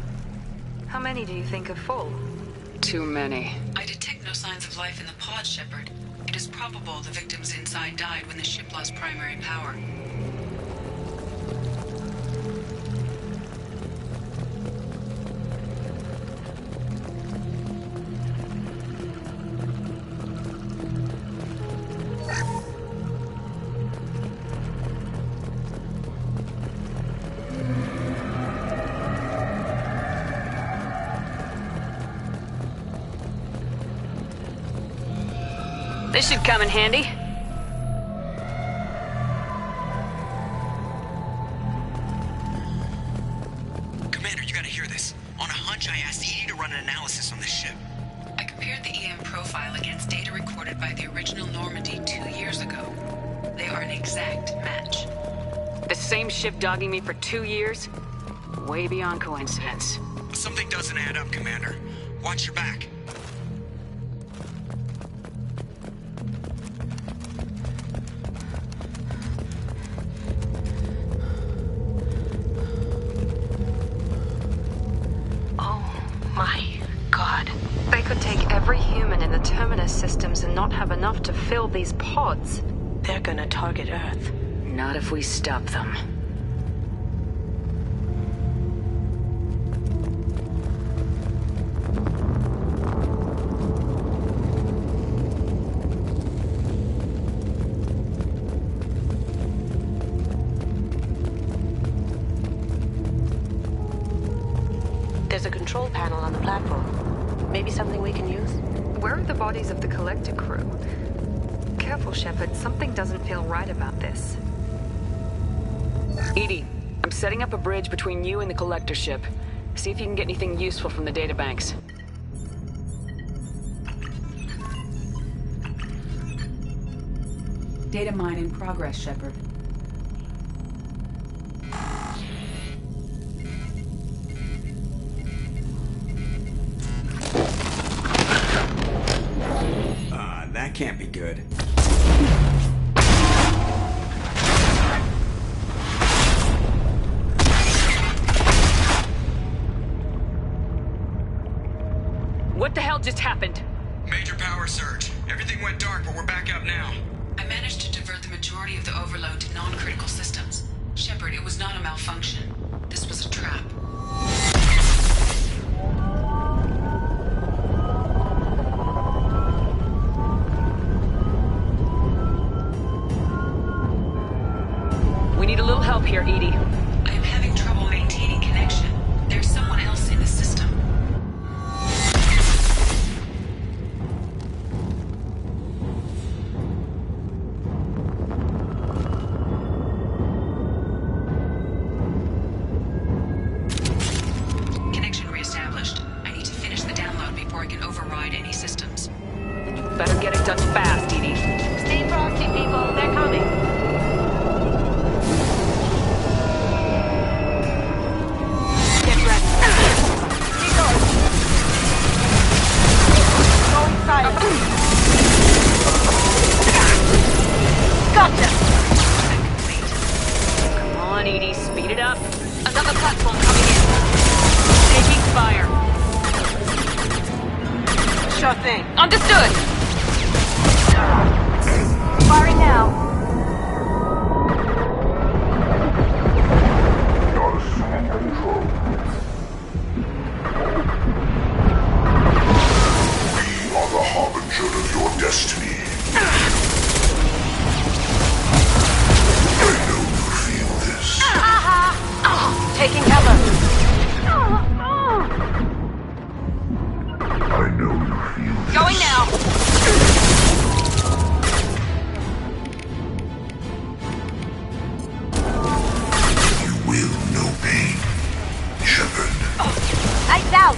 A: How many do you think are full?
B: Too many.
U: I detect no signs of life in the pod, Shepard. It is probable the victims inside died when the ship lost primary power.
B: This should come in handy.
H: Commander, you gotta hear this. On a hunch, I asked EDI to run an analysis on this ship.
U: I compared the EM profile against data recorded by the original Normandy 2 years ago. They are an exact match.
B: The same ship dogging me for 2 years? Way beyond coincidence.
H: Something doesn't add up, Commander. Watch your back.
A: Systems and not have enough to fill these pods.
V: They're gonna target Earth.
B: Not if we stop them.
V: There's a control panel on the platform. Maybe something we can use?
A: Where are the bodies of the Collector crew? Careful, Shepard. Something doesn't feel right about this.
B: EDI, I'm setting up a bridge between you and the Collector ship. See if you can get anything useful from the databanks.
U: Data mine in progress, Shepard.
T: That can't be good.
B: What the hell just happened?
H: Major power surge. Everything went dark, but we're back up now.
U: I managed to divert the majority of the overload to non-critical systems. Shepard, it was not a malfunction. This was a trap.
B: need a little help here, Edie.
U: I am having trouble maintaining connection. There's someone else in the system. Connection reestablished. I need to finish the download before I can override any systems.
B: Then you better get it done fast, Edie.
V: Stay frosty, people. They're coming.
B: Get ready.
V: Keep going. Go inside. Gotcha.
B: Come on, Edie, speed it up. Another platform coming in. Taking fire.
V: Sure thing.
B: Understood.
V: Firing now.
P: You're assuming control. We are the harbinger of your destiny. I know you feel this.
V: Taking cover.
P: I know you feel this.
B: Going now.
P: You will know pain, Shepard.
V: Lights out.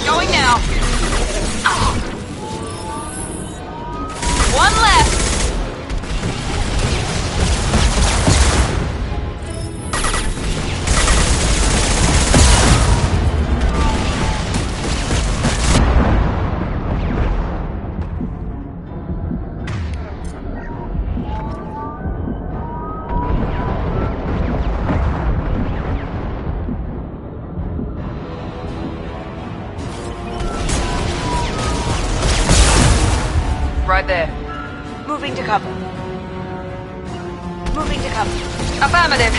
B: Going now. One left. Right there.
V: Moving to cover. Moving to cover.
B: Affirmative.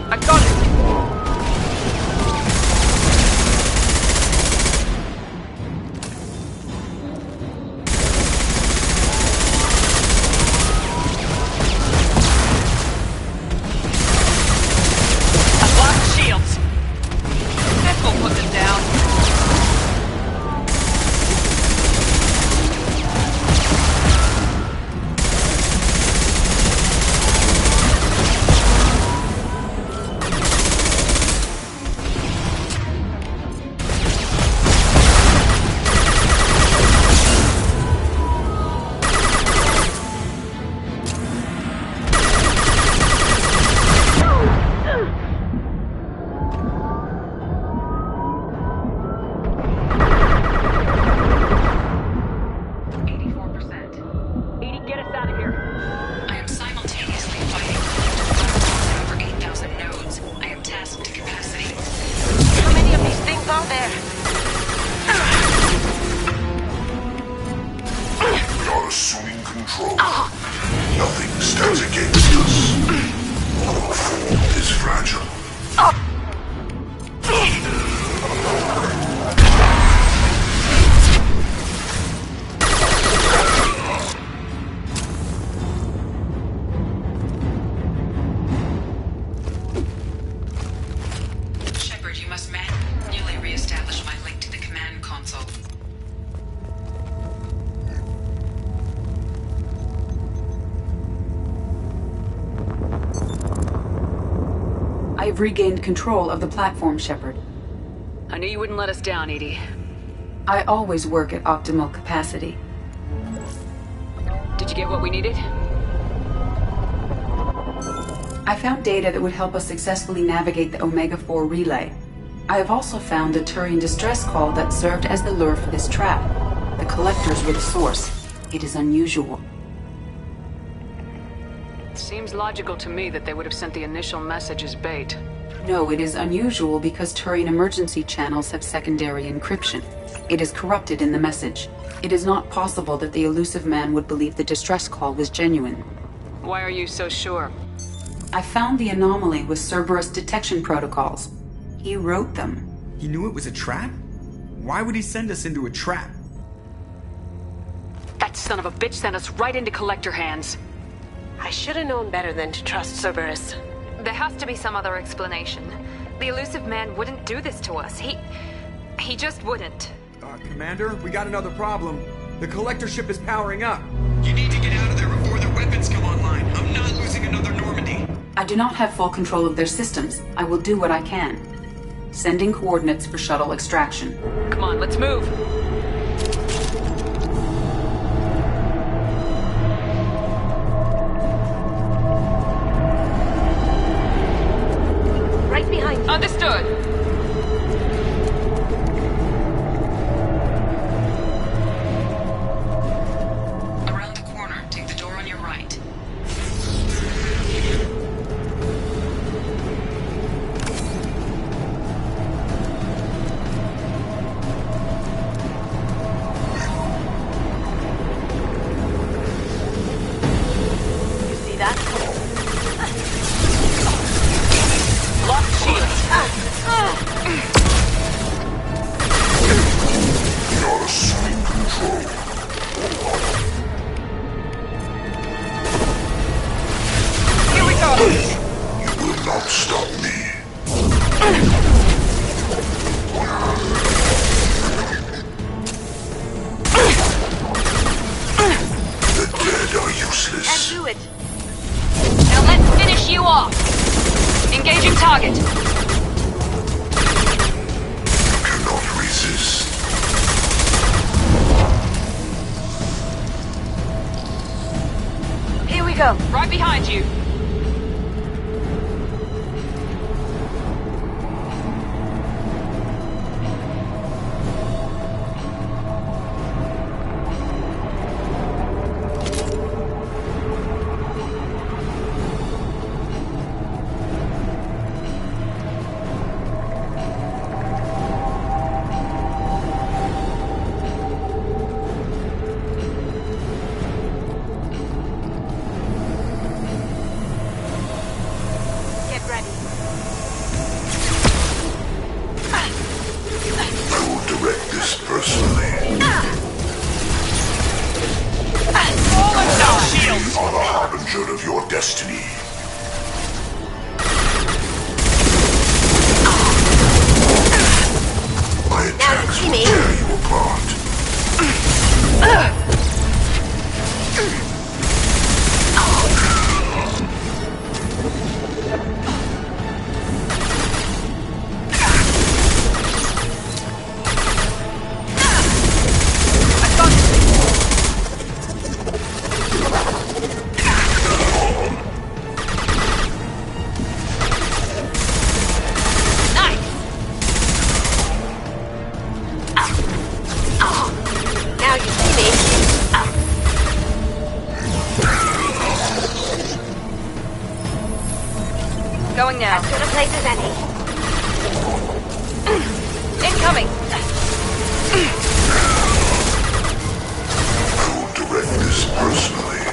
B: I got it. I've blocked the shields. This will put them down.
P: assuming control. Nothing stands against us. Our form is fragile.
U: Shepard, you must manually re-establish my link to the command console. I've regained control of the platform, Shepard.
B: I knew you wouldn't let us down, Edie.
U: I always work at optimal capacity.
B: Did you get what we needed?
U: I found data that would help us successfully navigate the Omega-4 relay. I have also found a Turian distress call that served as the lure for this trap. The collectors were the source. It is unusual.
B: It seems logical to me that they would have sent the initial message as bait.
U: No, it is unusual because Turian emergency channels have secondary encryption. It is corrupted in the message. It is not possible that the elusive man would believe the distress call was genuine.
B: Why are you so sure?
U: I found the anomaly with Cerberus detection protocols. He wrote them.
F: He knew it was a trap? Why would he send us into a trap?
B: That son of a bitch sent us right into Collector hands.
V: I should have known better than to trust Cerberus.
A: There has to be some other explanation. The elusive man wouldn't do this to us. He just wouldn't.
T: Commander, we got another problem. The Collector ship is powering up.
H: You need to get out of there before their weapons come online. I'm not losing another Normandy.
U: I do not have full control of their systems. I will do what I can. Sending coordinates for shuttle extraction.
B: Come on, let's move.
V: Right behind you.
B: Understood. Right behind you.
A: Going now.
V: As good a place as any.
A: Incoming.
P: I will direct this personally.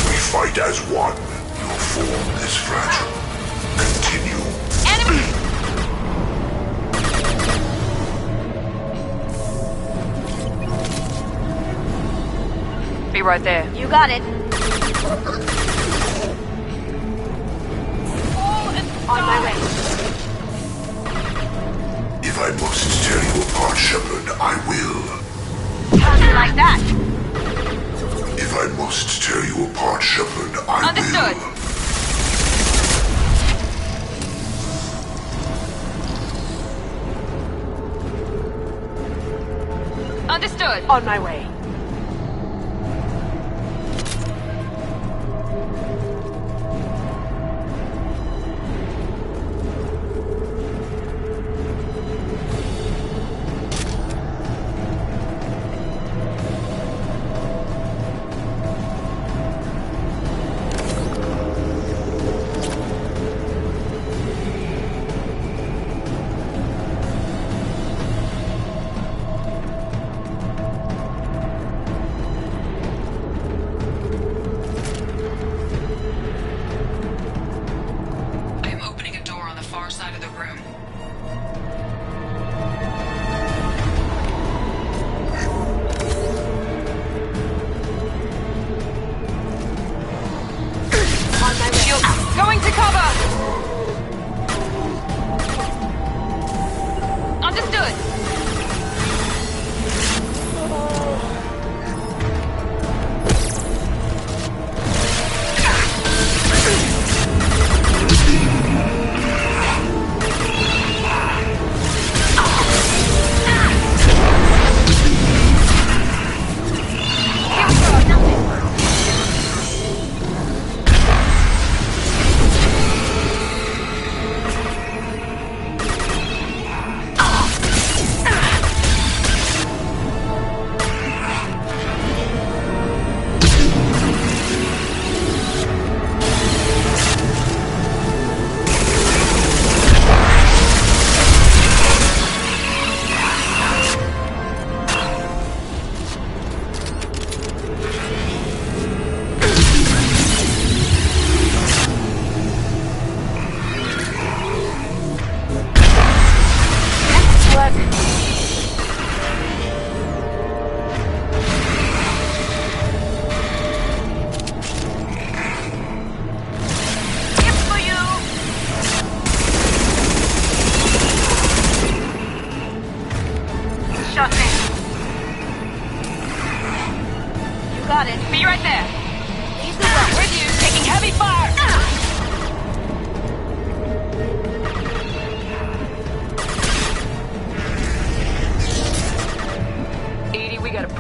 P: We fight as one. Your form is fragile. Continue.
A: Enemy! Be right there.
V: You got it. On my way.
P: If I must tear you apart, Shepard, I will.
V: How's it like that?
P: If I must tear you apart, Shepard, I
A: Understood.
V: will.
A: Understood.
V: On my way.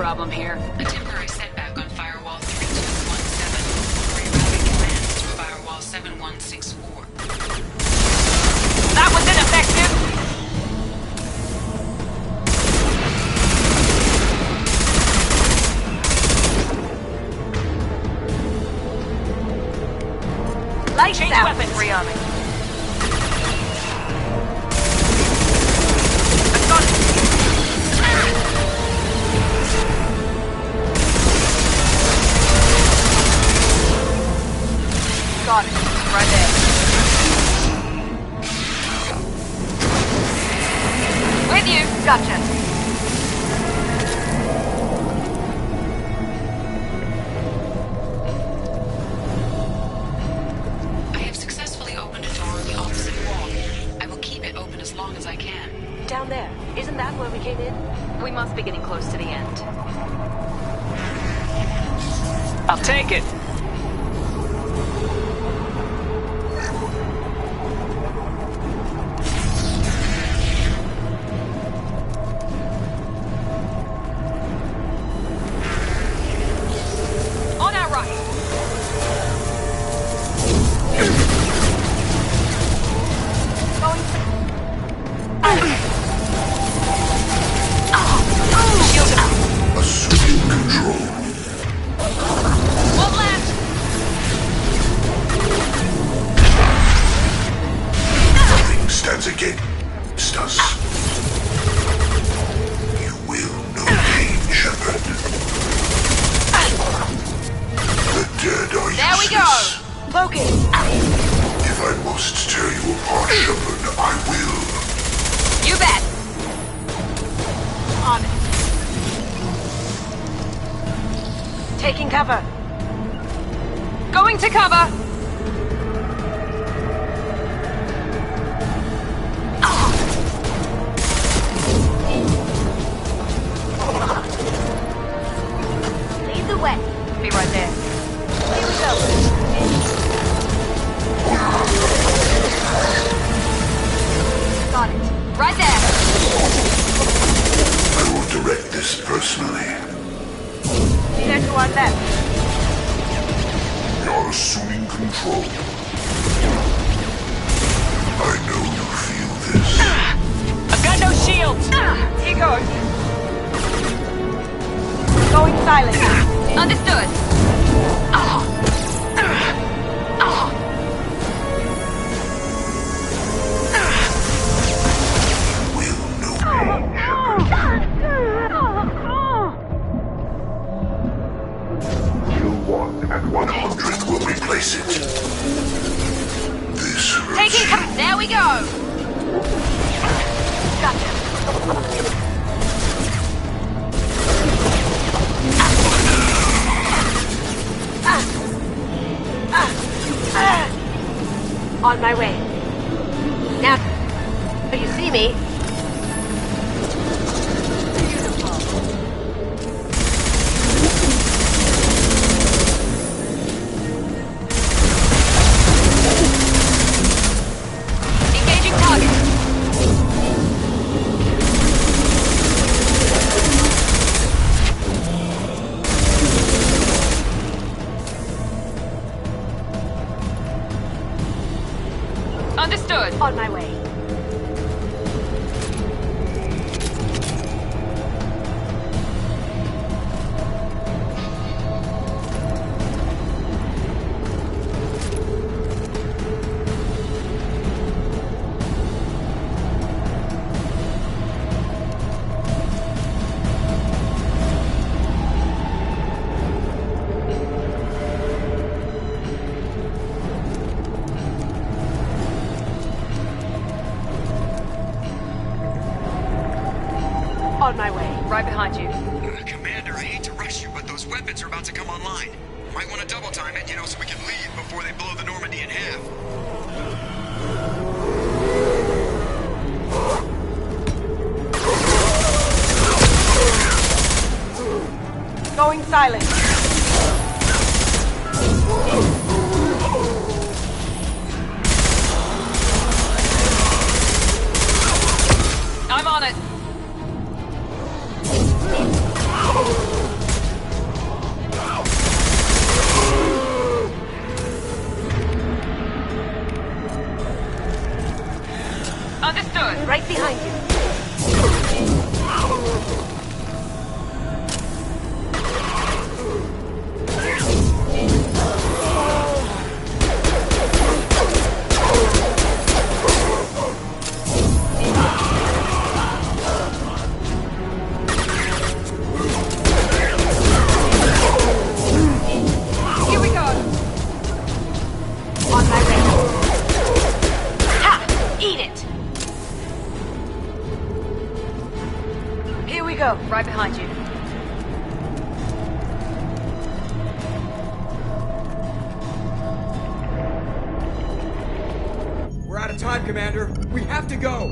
B: problem here.
U: A temporary setback on firewall 3217. Rerouting commands to firewall 7164.
B: That was ineffective!
V: Lights
B: Change
V: out.
B: weapons.
V: Rearming.
B: Got it. Right there. With you.
V: Gotcha.
U: I have successfully opened a door on the opposite wall. I will keep it open as long as I can.
V: Down there. Isn't that where we came in?
A: We must be getting close to the end.
B: I'll take it. On our right.
V: Going.
P: Assuming control.
B: One left.
P: Nothing stands against us. You will know pain, Shepard. The dead are
B: There we go.
P: useless.
V: Logan.
P: If I must tear you apart, Shepard, I will.
B: You bet. On it.
V: Taking cover.
B: Going to cover.
V: Lead the way.
B: Be right there.
V: Here we go.
B: Got it. Right there.
P: I will direct this personally.
V: Leader to our left.
P: You're assuming control. I know you feel this.
B: I've got no shields. Here goes.
V: Going silent.
B: Understood.
P: Kill 1 and 100 will replace it. This hurts.
B: Taking cover. There we go.
V: Gotcha. On my way. Now, you see me.
B: Engaging target. Understood.
V: On my way. On my way.
B: Right behind you.
H: Commander, I hate to rush you, but those weapons are about to come online. Might want to double time it, so we can leave before they blow the Normandy in half.
V: Going silent.
B: I'm on it.
V: Understood. Right behind you.
N: Here we go. On my way. Ha! Eat it.
V: Here we go. Right behind you.
T: We're out of time, Commander. We have to go.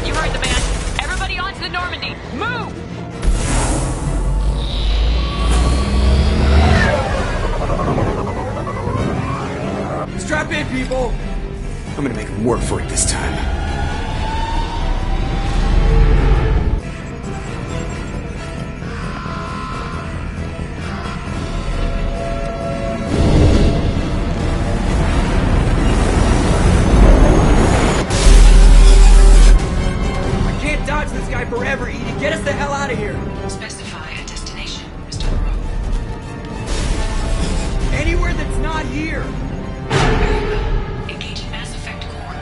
B: You heard the man. Everybody onto the Normandy. Move!
T: Strap in, people. I'm gonna make them work for it this time. I can't dodge this guy forever, Edie. Get us the hell out of here.
U: Specify a destination, Mr. LaRoe.
T: Anywhere that's not here.
U: Engaging Mass Effect core.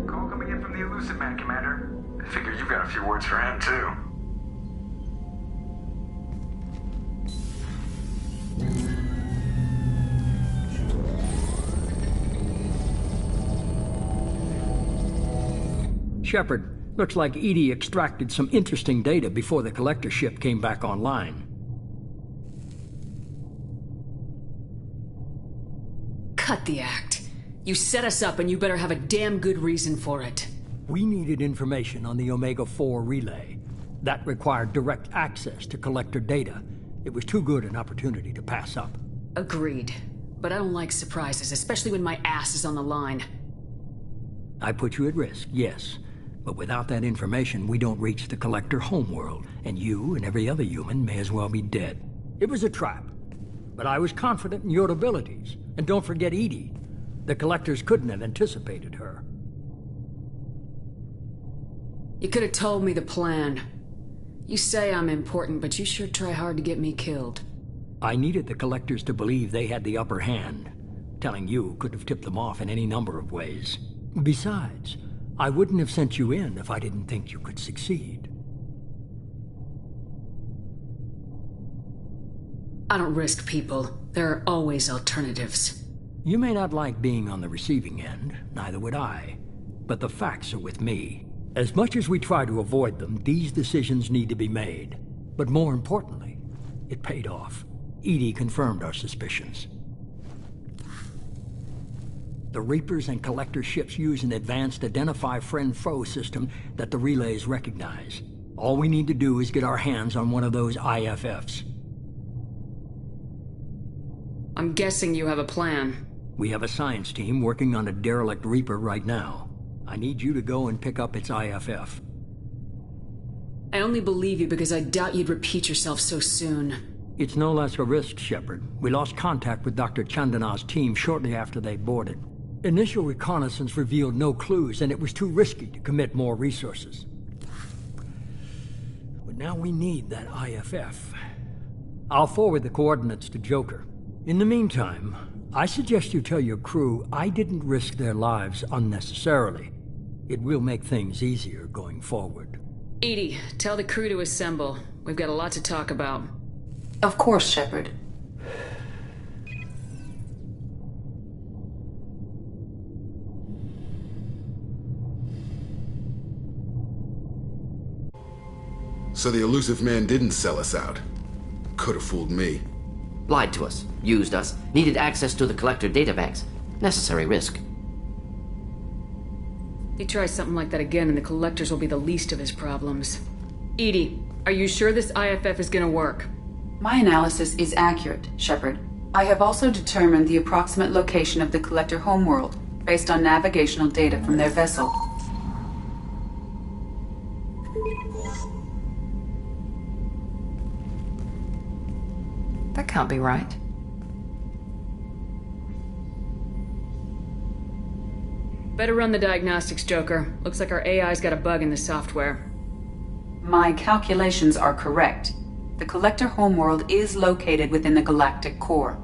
R: Call coming in from the Elusive Man, Commander. I figure you've got a few words for him, too.
S: Shepard, looks like EDI extracted some interesting data before the collector ship came back online.
B: Cut the act. You set us up and you better have a damn good reason for it.
S: We needed information on the Omega-4 relay. That required direct access to collector data. It was too good an opportunity to pass up.
B: Agreed. But I don't like surprises, especially when my ass is on the line.
S: I put you at risk, yes. But without that information, we don't reach the collector homeworld, and you and every other human may as well be dead. It was a trap. But I was confident in your abilities. And don't forget EDI. The collectors couldn't have anticipated her.
B: You could have told me the plan. You say I'm important, but you sure try hard to get me killed.
S: I needed the collectors to believe they had the upper hand. Telling you could have tipped them off in any number of ways. Besides, I wouldn't have sent you in if I didn't think you could succeed.
B: I don't risk people. There are always alternatives.
S: You may not like being on the receiving end, neither would I. But the facts are with me. As much as we try to avoid them, these decisions need to be made. But more importantly, it paid off. EDI confirmed our suspicions. The Reapers and Collector ships use an advanced Identify Friend-Foe system that the relays recognize. All we need to do is get our hands on one of those IFFs.
B: I'm guessing you have a plan.
S: We have a science team working on a derelict Reaper right now. I need you to go and pick up its IFF.
B: I only believe you because I doubt you'd repeat yourself so soon.
S: It's no less a risk, Shepard. We lost contact with Dr. Chandana's team shortly after they boarded. Initial reconnaissance revealed no clues, and it was too risky to commit more resources. But now we need that IFF. I'll forward the coordinates to Joker. In the meantime, I suggest you tell your crew I didn't risk their lives unnecessarily. It will make things easier going forward.
B: EDI, tell the crew to assemble. We've got a lot to talk about.
V: Of course, Shepard.
I: So the Elusive Man didn't sell us out. Could have fooled me.
L: Lied to us, used us, needed access to the Collector databanks. Necessary risk.
B: He tries something like that again and the Collectors will be the least of his problems. EDI, are you sure this IFF is gonna work?
U: My analysis is accurate, Shepard. I have also determined the approximate location of the Collector homeworld, based on navigational data from their vessel.
A: That can't be right.
B: Better run the diagnostics, Joker. Looks like our AI's got a bug in the software.
U: My calculations are correct. The Collector homeworld is located within the galactic core.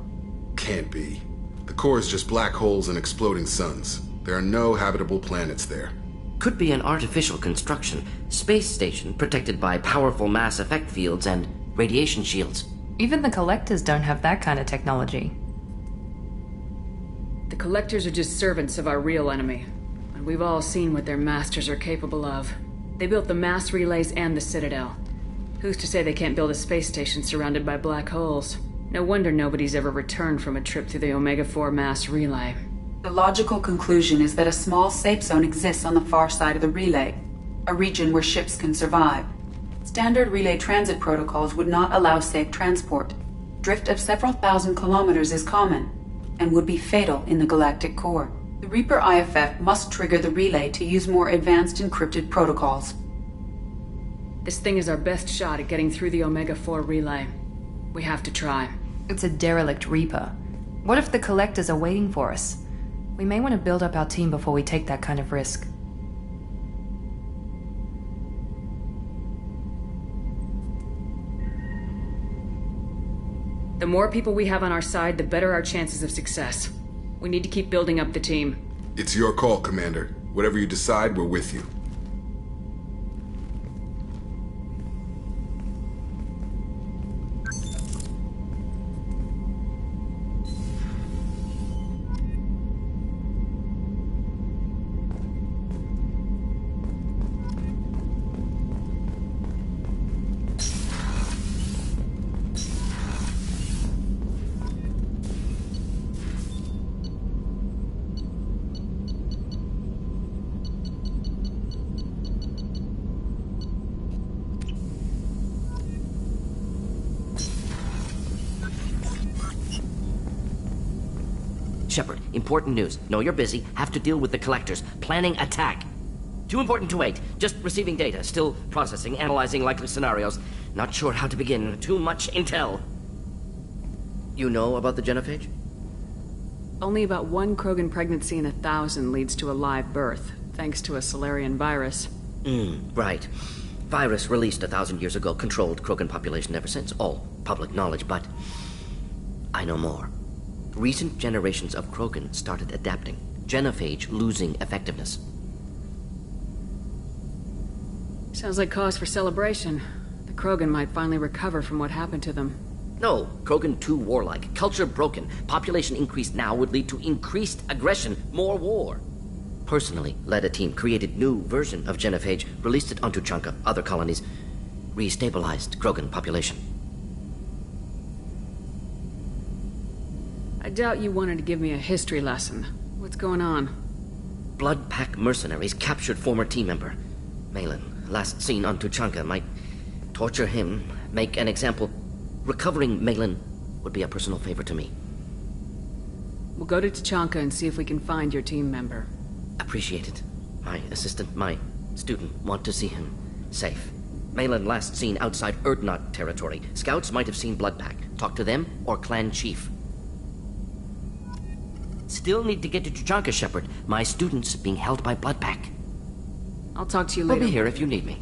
I: Can't be. The core is just black holes and exploding suns. There are no habitable planets there.
K: Could be an artificial construction. Space station protected by powerful mass effect fields and radiation shields.
A: Even the Collectors don't have that kind of technology.
B: The Collectors are just servants of our real enemy. And we've all seen what their masters are capable of. They built the mass relays and the Citadel. Who's to say they can't build a space station surrounded by black holes? No wonder nobody's ever returned from a trip through the Omega-4 mass relay.
U: The logical conclusion is that a small safe zone exists on the far side of the relay, a region where ships can survive. Standard relay transit protocols would not allow safe transport. Drift of several thousand kilometers is common, and would be fatal in the galactic core. The Reaper IFF must trigger the relay to use more advanced encrypted protocols.
B: This thing is our best shot at getting through the Omega-4 relay. We have to try.
A: It's a derelict Reaper. What if the Collectors are waiting for us? We may want to build up our team before we take that kind of risk.
B: The more people we have on our side, the better our chances of success. We need to keep building up the team.
I: It's your call, Commander. Whatever you decide, we're with you.
K: Shepard, important news. Know you're busy. Have to deal with the Collectors. Planning attack. Too important to wait. Just receiving data. Still processing, analyzing likely scenarios. Not sure how to begin. Too much intel. You know about the genophage?
B: Only about one Krogan pregnancy in 1,000 leads to a live birth, thanks to a Solarian virus.
K: Right. Virus released 1,000 years ago, controlled Krogan population ever since. All public knowledge, but I know more. Recent generations of Krogan started adapting. Genophage losing effectiveness.
B: Sounds like cause for celebration. The Krogan might finally recover from what happened to them.
K: No, Krogan too warlike. Culture broken. Population increase now would lead to increased aggression, more war. Personally led a team, created new version of genophage, released it onto Chanka, other colonies, restabilized Krogan population.
B: I doubt you wanted to give me a history lesson. What's going on?
K: Blood Pack mercenaries captured former team member. Malin, last seen on Tuchanka, might torture him, make an example. Recovering Malin would be a personal favor to me.
B: We'll go to Tuchanka and see if we can find your team member.
K: Appreciate it. My assistant, my student, want to see him safe. Malin last seen outside Erdnot territory. Scouts might have seen Blood Pack. Talk to them or clan chief. Still need to get to Tuchanka, Shepard. My student's being held by Blood Pack.
B: I'll talk to you later.
K: We'll be here if you need me.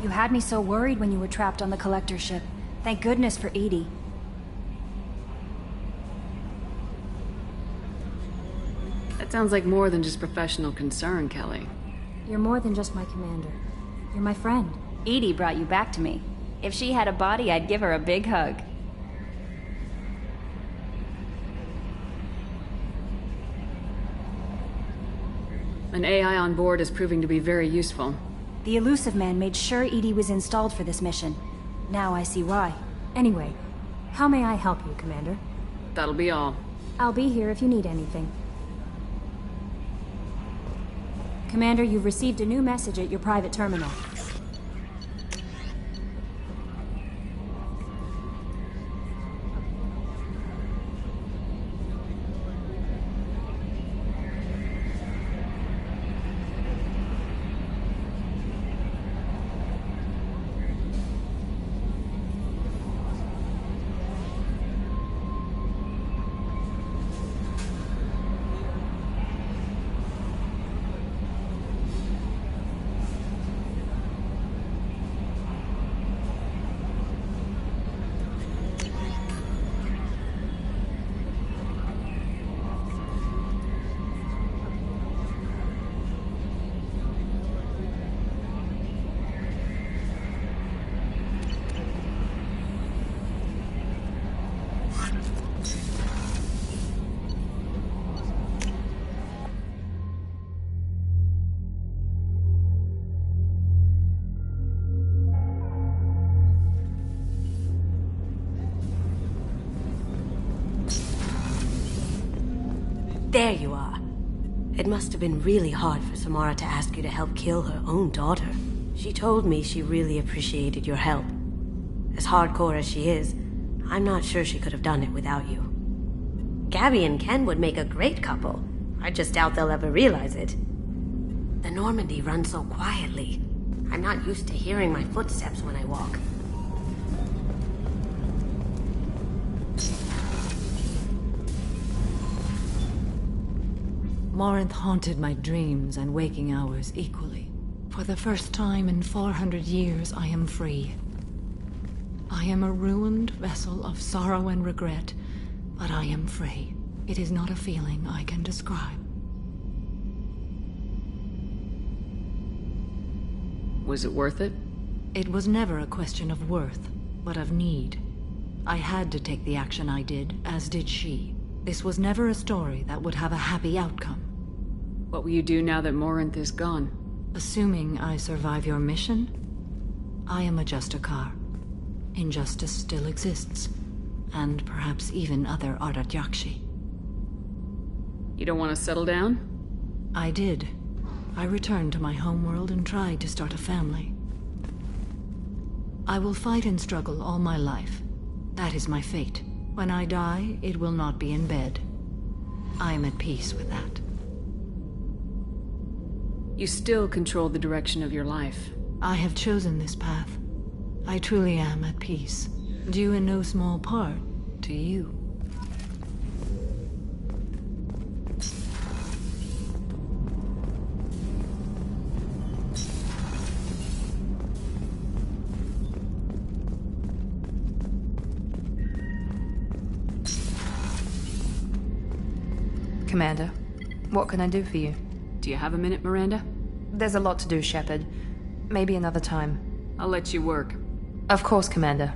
C: You had me so worried when you were trapped on the Collector ship. Thank goodness for EDI.
B: That sounds like more than just professional concern, Kelly.
C: You're more than just my commander. You're my friend.
N: EDI brought you back to me. If she had a body, I'd give her a big hug.
B: An AI on board is proving to be very useful.
C: The Illusive Man made sure EDI was installed for this mission. Now I see why. Anyway, how may I help you, Commander?
B: That'll be all.
C: I'll be here if you need anything. Commander, you've received a new message at your private terminal.
V: There you are. It must have been really hard for Samara to ask you to help kill her own daughter. She told me she really appreciated your help. As hardcore as she is, I'm not sure she could have done it without you. Gabby and Ken would make a great couple. I just doubt they'll ever realize it. The Normandy runs so quietly. I'm not used to hearing my footsteps when I walk.
D: Morinth haunted my dreams and waking hours equally. For the first time in 400 years, I am free. I am a ruined vessel of sorrow and regret, but I am free. It is not a feeling I can describe.
B: Was it worth it?
D: It was never a question of worth, but of need. I had to take the action I did, as did she. This was never a story that would have a happy outcome.
B: What will you do now that Morinth is gone?
D: Assuming I survive your mission, I am a Justicar. Injustice still exists, and perhaps even other Ardat Yakshi.
B: You don't want to settle down?
D: I did. I returned to my homeworld and tried to start a family. I will fight and struggle all my life. That is my fate. When I die, it will not be in bed. I am at peace with that.
B: You still control the direction of your life.
D: I have chosen this path. I truly am at peace. Due in no small part to you.
A: Commander, what can I do for you?
B: Do you have a minute, Miranda?
A: There's a lot to do, Shepard. Maybe another time.
B: I'll let you work.
A: Of course, Commander.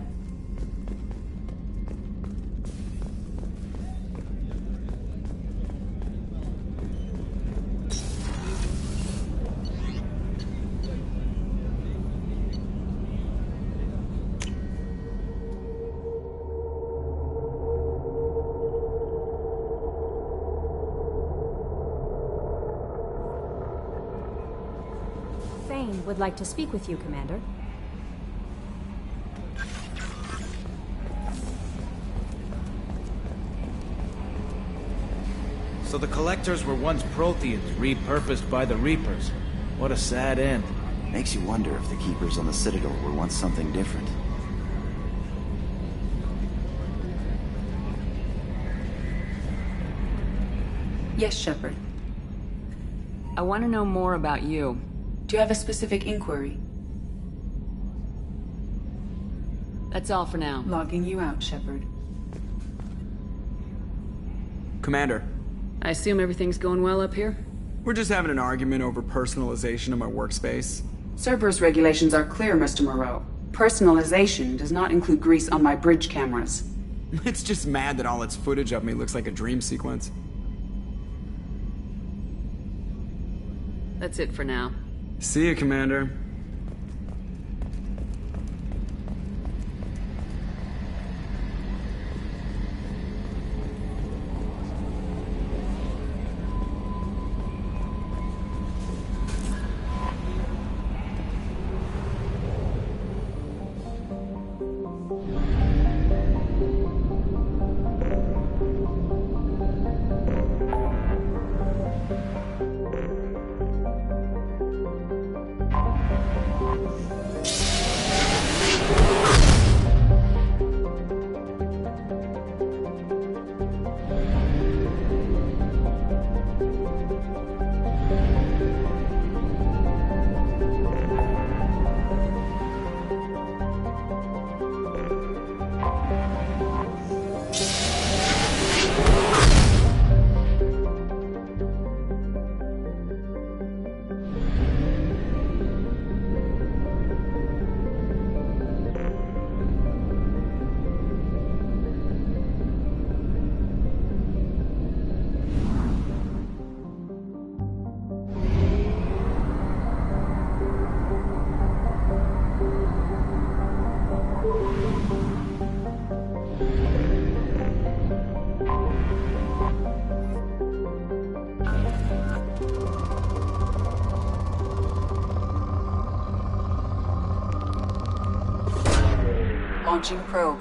C: Would like to speak with you, Commander.
L: So the Collectors were once Protheans, repurposed by the Reapers. What a sad end.
M: Makes you wonder if the Keepers on the Citadel were once something different.
U: Yes, Shepard.
B: I want to know more about you.
U: Do you have a specific inquiry?
B: That's all for now.
U: Logging you out, Shepard.
F: Commander.
B: I assume everything's going well up here?
F: We're just having an argument over personalization of my workspace.
U: Cerberus regulations are clear, Mr. Moreau. Personalization does not include grease on my bridge cameras.
F: It's just mad that all its footage of me looks like a dream sequence.
B: That's it for now.
O: See you, Commander.
U: Launching probe.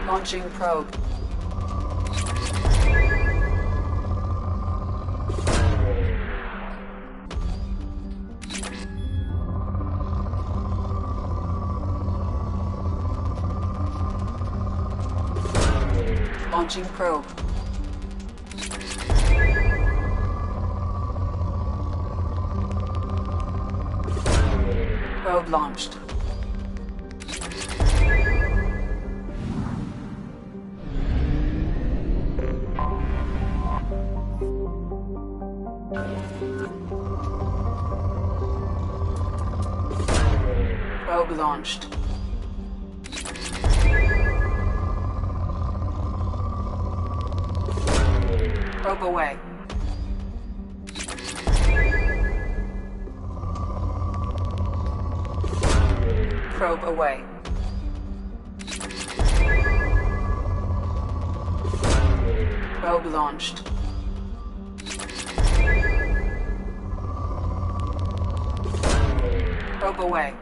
U: Launching probe. Launching probe. Probe launched. Probe launched. Probe away. Probe away. Probe launched. Probe away.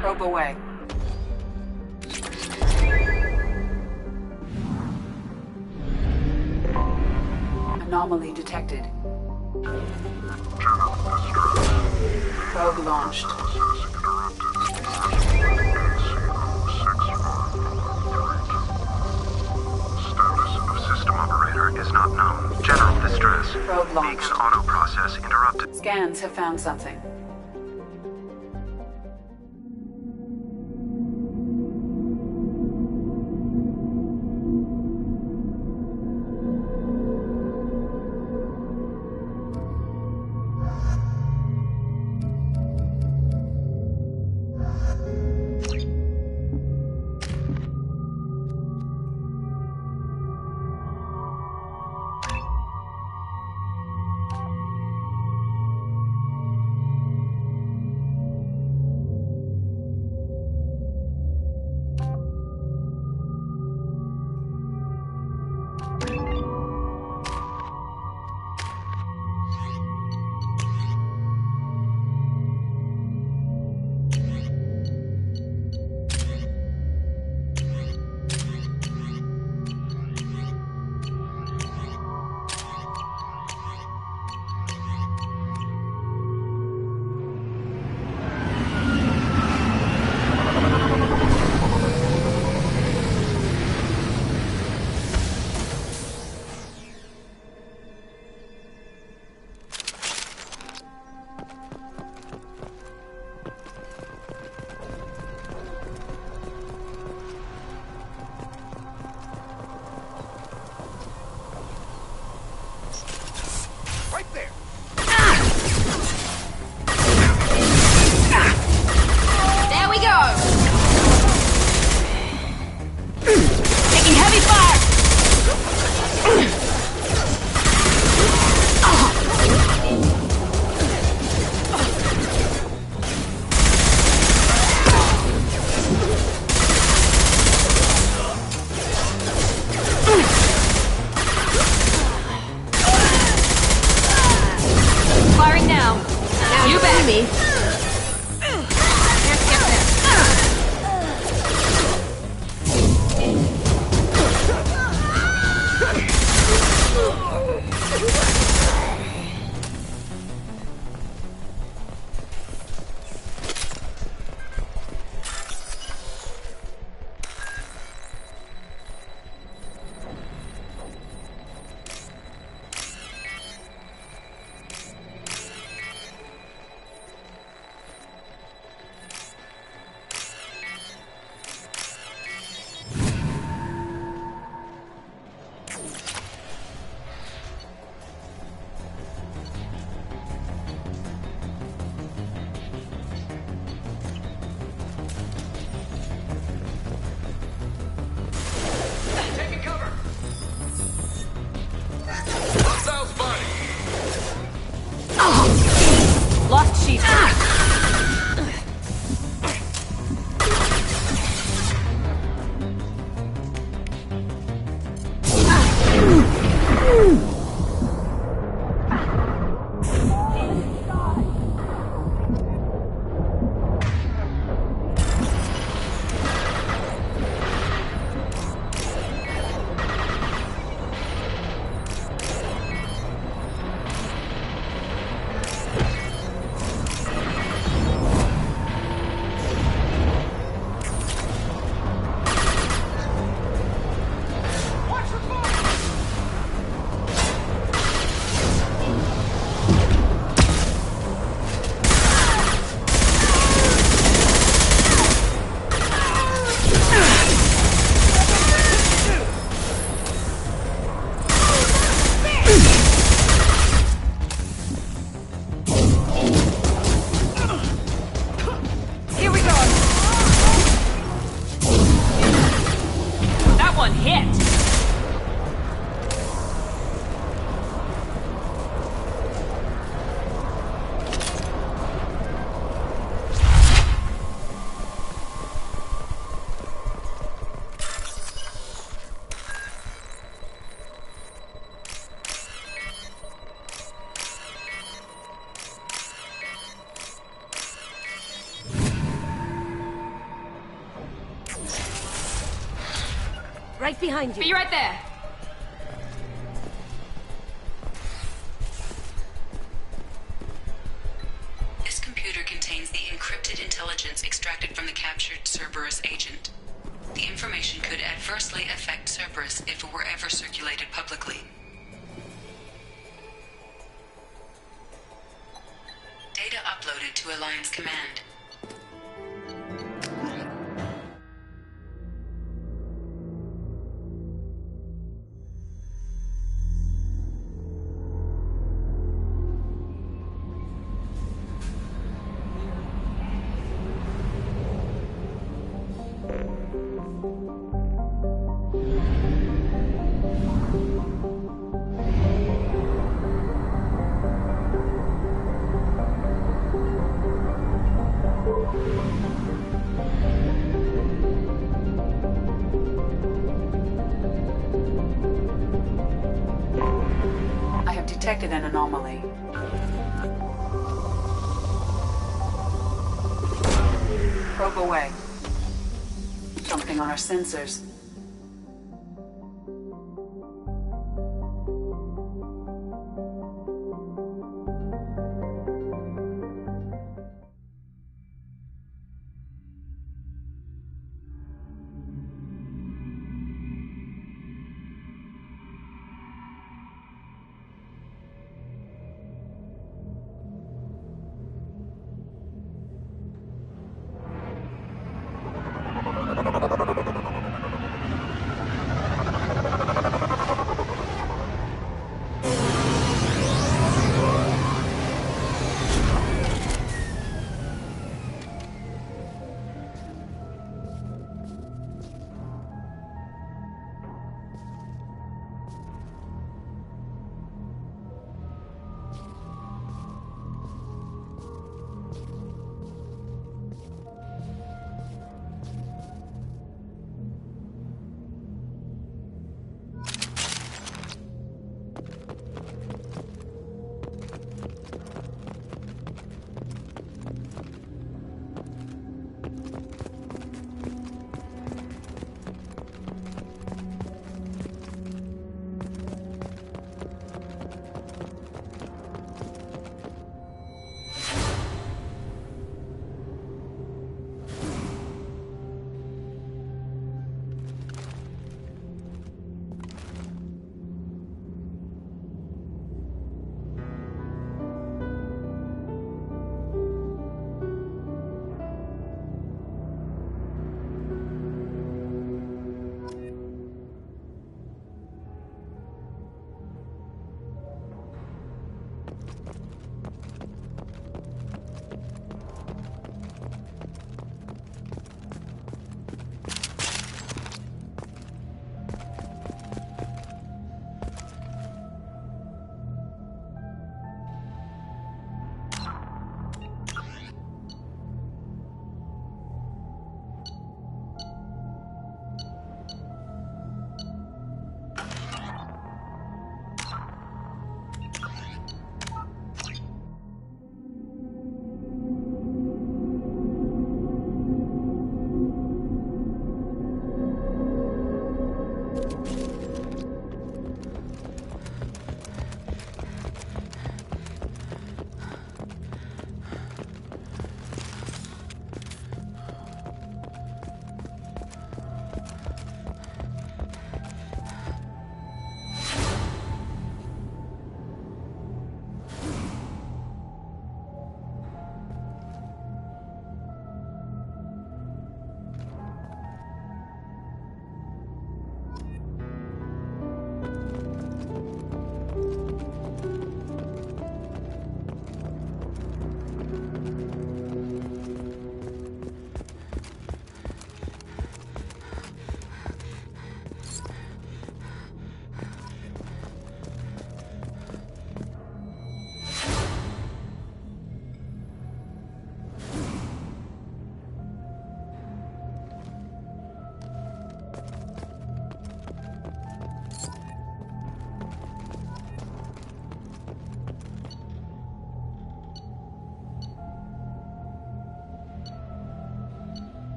U: Probe away. Anomaly detected. Probe launched.
Q: System operator is not known. General distress.
U: Probe launched.
Q: Beacon auto process interrupted.
U: Scans have found something.
V: Right behind you.
A: Be right there.
U: This computer contains the encrypted intelligence extracted from the captured Cerberus agent. The information could adversely affect Cerberus if it were ever circulated publicly. Data uploaded to Alliance Command.
J: I have detected an anomaly. Probe away. Something on our sensors.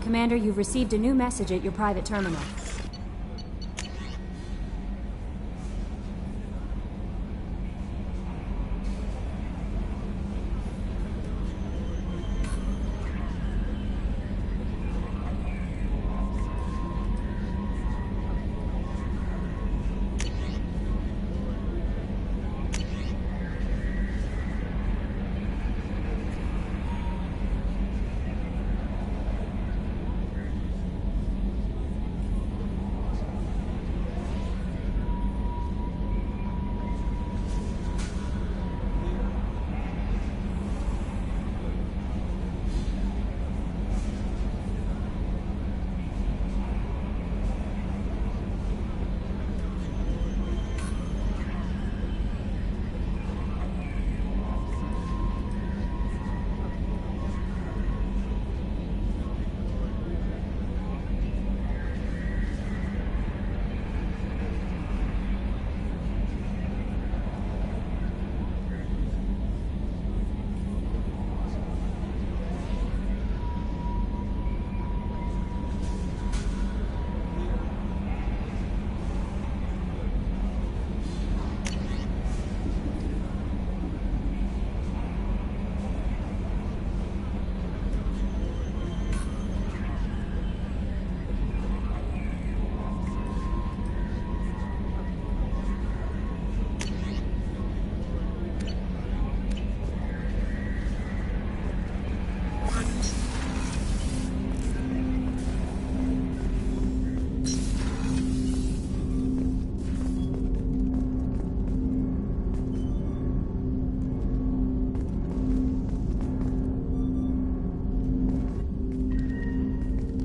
C: Commander, you've received a new message at your private terminal.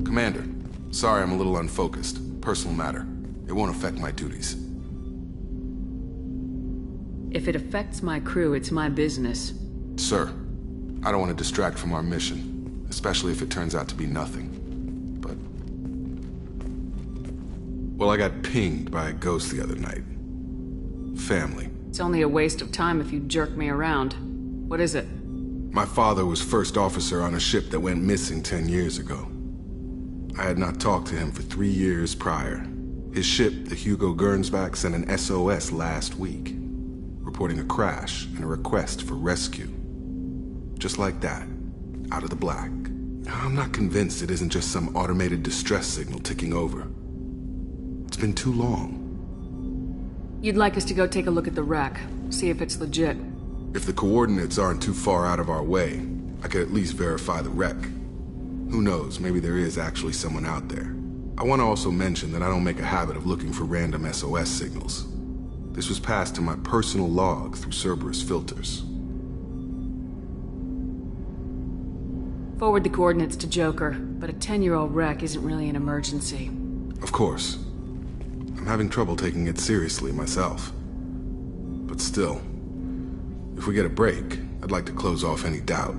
I: Commander, sorry I'm a little unfocused. Personal matter. It won't affect my duties.
B: If it affects my crew, it's my business.
I: Sir, I don't want to distract from our mission, especially if it turns out to be nothing. But... well, I got pinged by a ghost the other night. Family.
B: It's only a waste of time if you jerk me around. What is it?
I: My father was first officer on a ship that went missing 10 years ago. I had not talked to him for 3 years prior. His ship, the Hugo Gernsback, sent an SOS last week, reporting a crash and a request for rescue. Just like that, out of the black. I'm not convinced it isn't just some automated distress signal ticking over. It's been too long.
B: You'd like us to go take a look at the wreck, see if it's legit.
I: If the coordinates aren't too far out of our way, I could at least verify the wreck. Who knows, maybe there is actually someone out there. I want to also mention that I don't make a habit of looking for random SOS signals. This was passed to my personal log through Cerberus filters.
B: Forward the coordinates to Joker, but a 10-year-old wreck isn't really an emergency.
I: Of course. I'm having trouble taking it seriously myself. But still, if we get a break, I'd like to close off any doubt.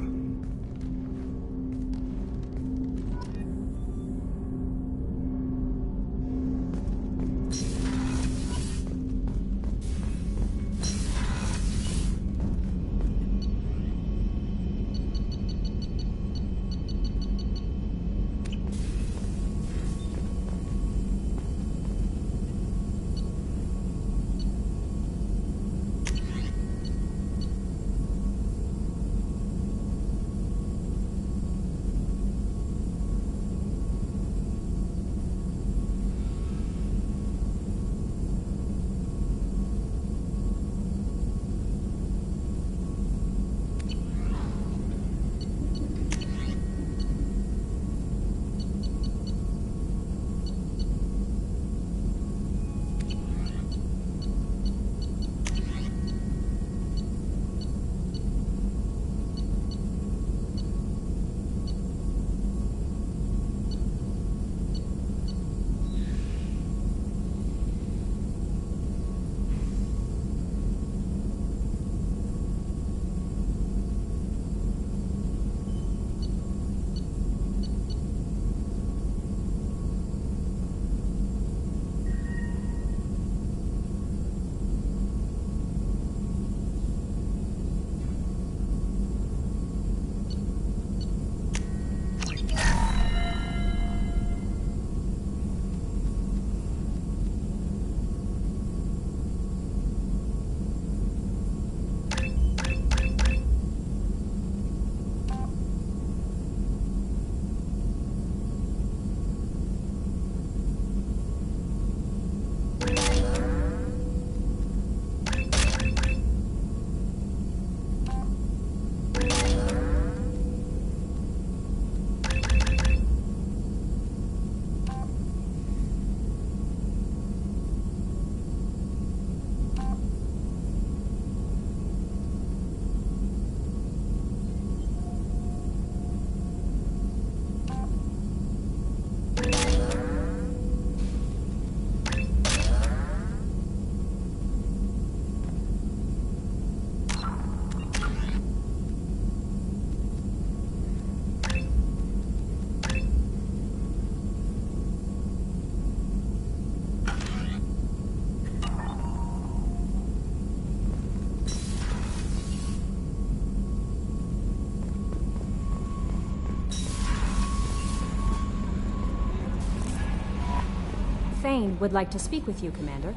C: Thane would like to speak with you, Commander.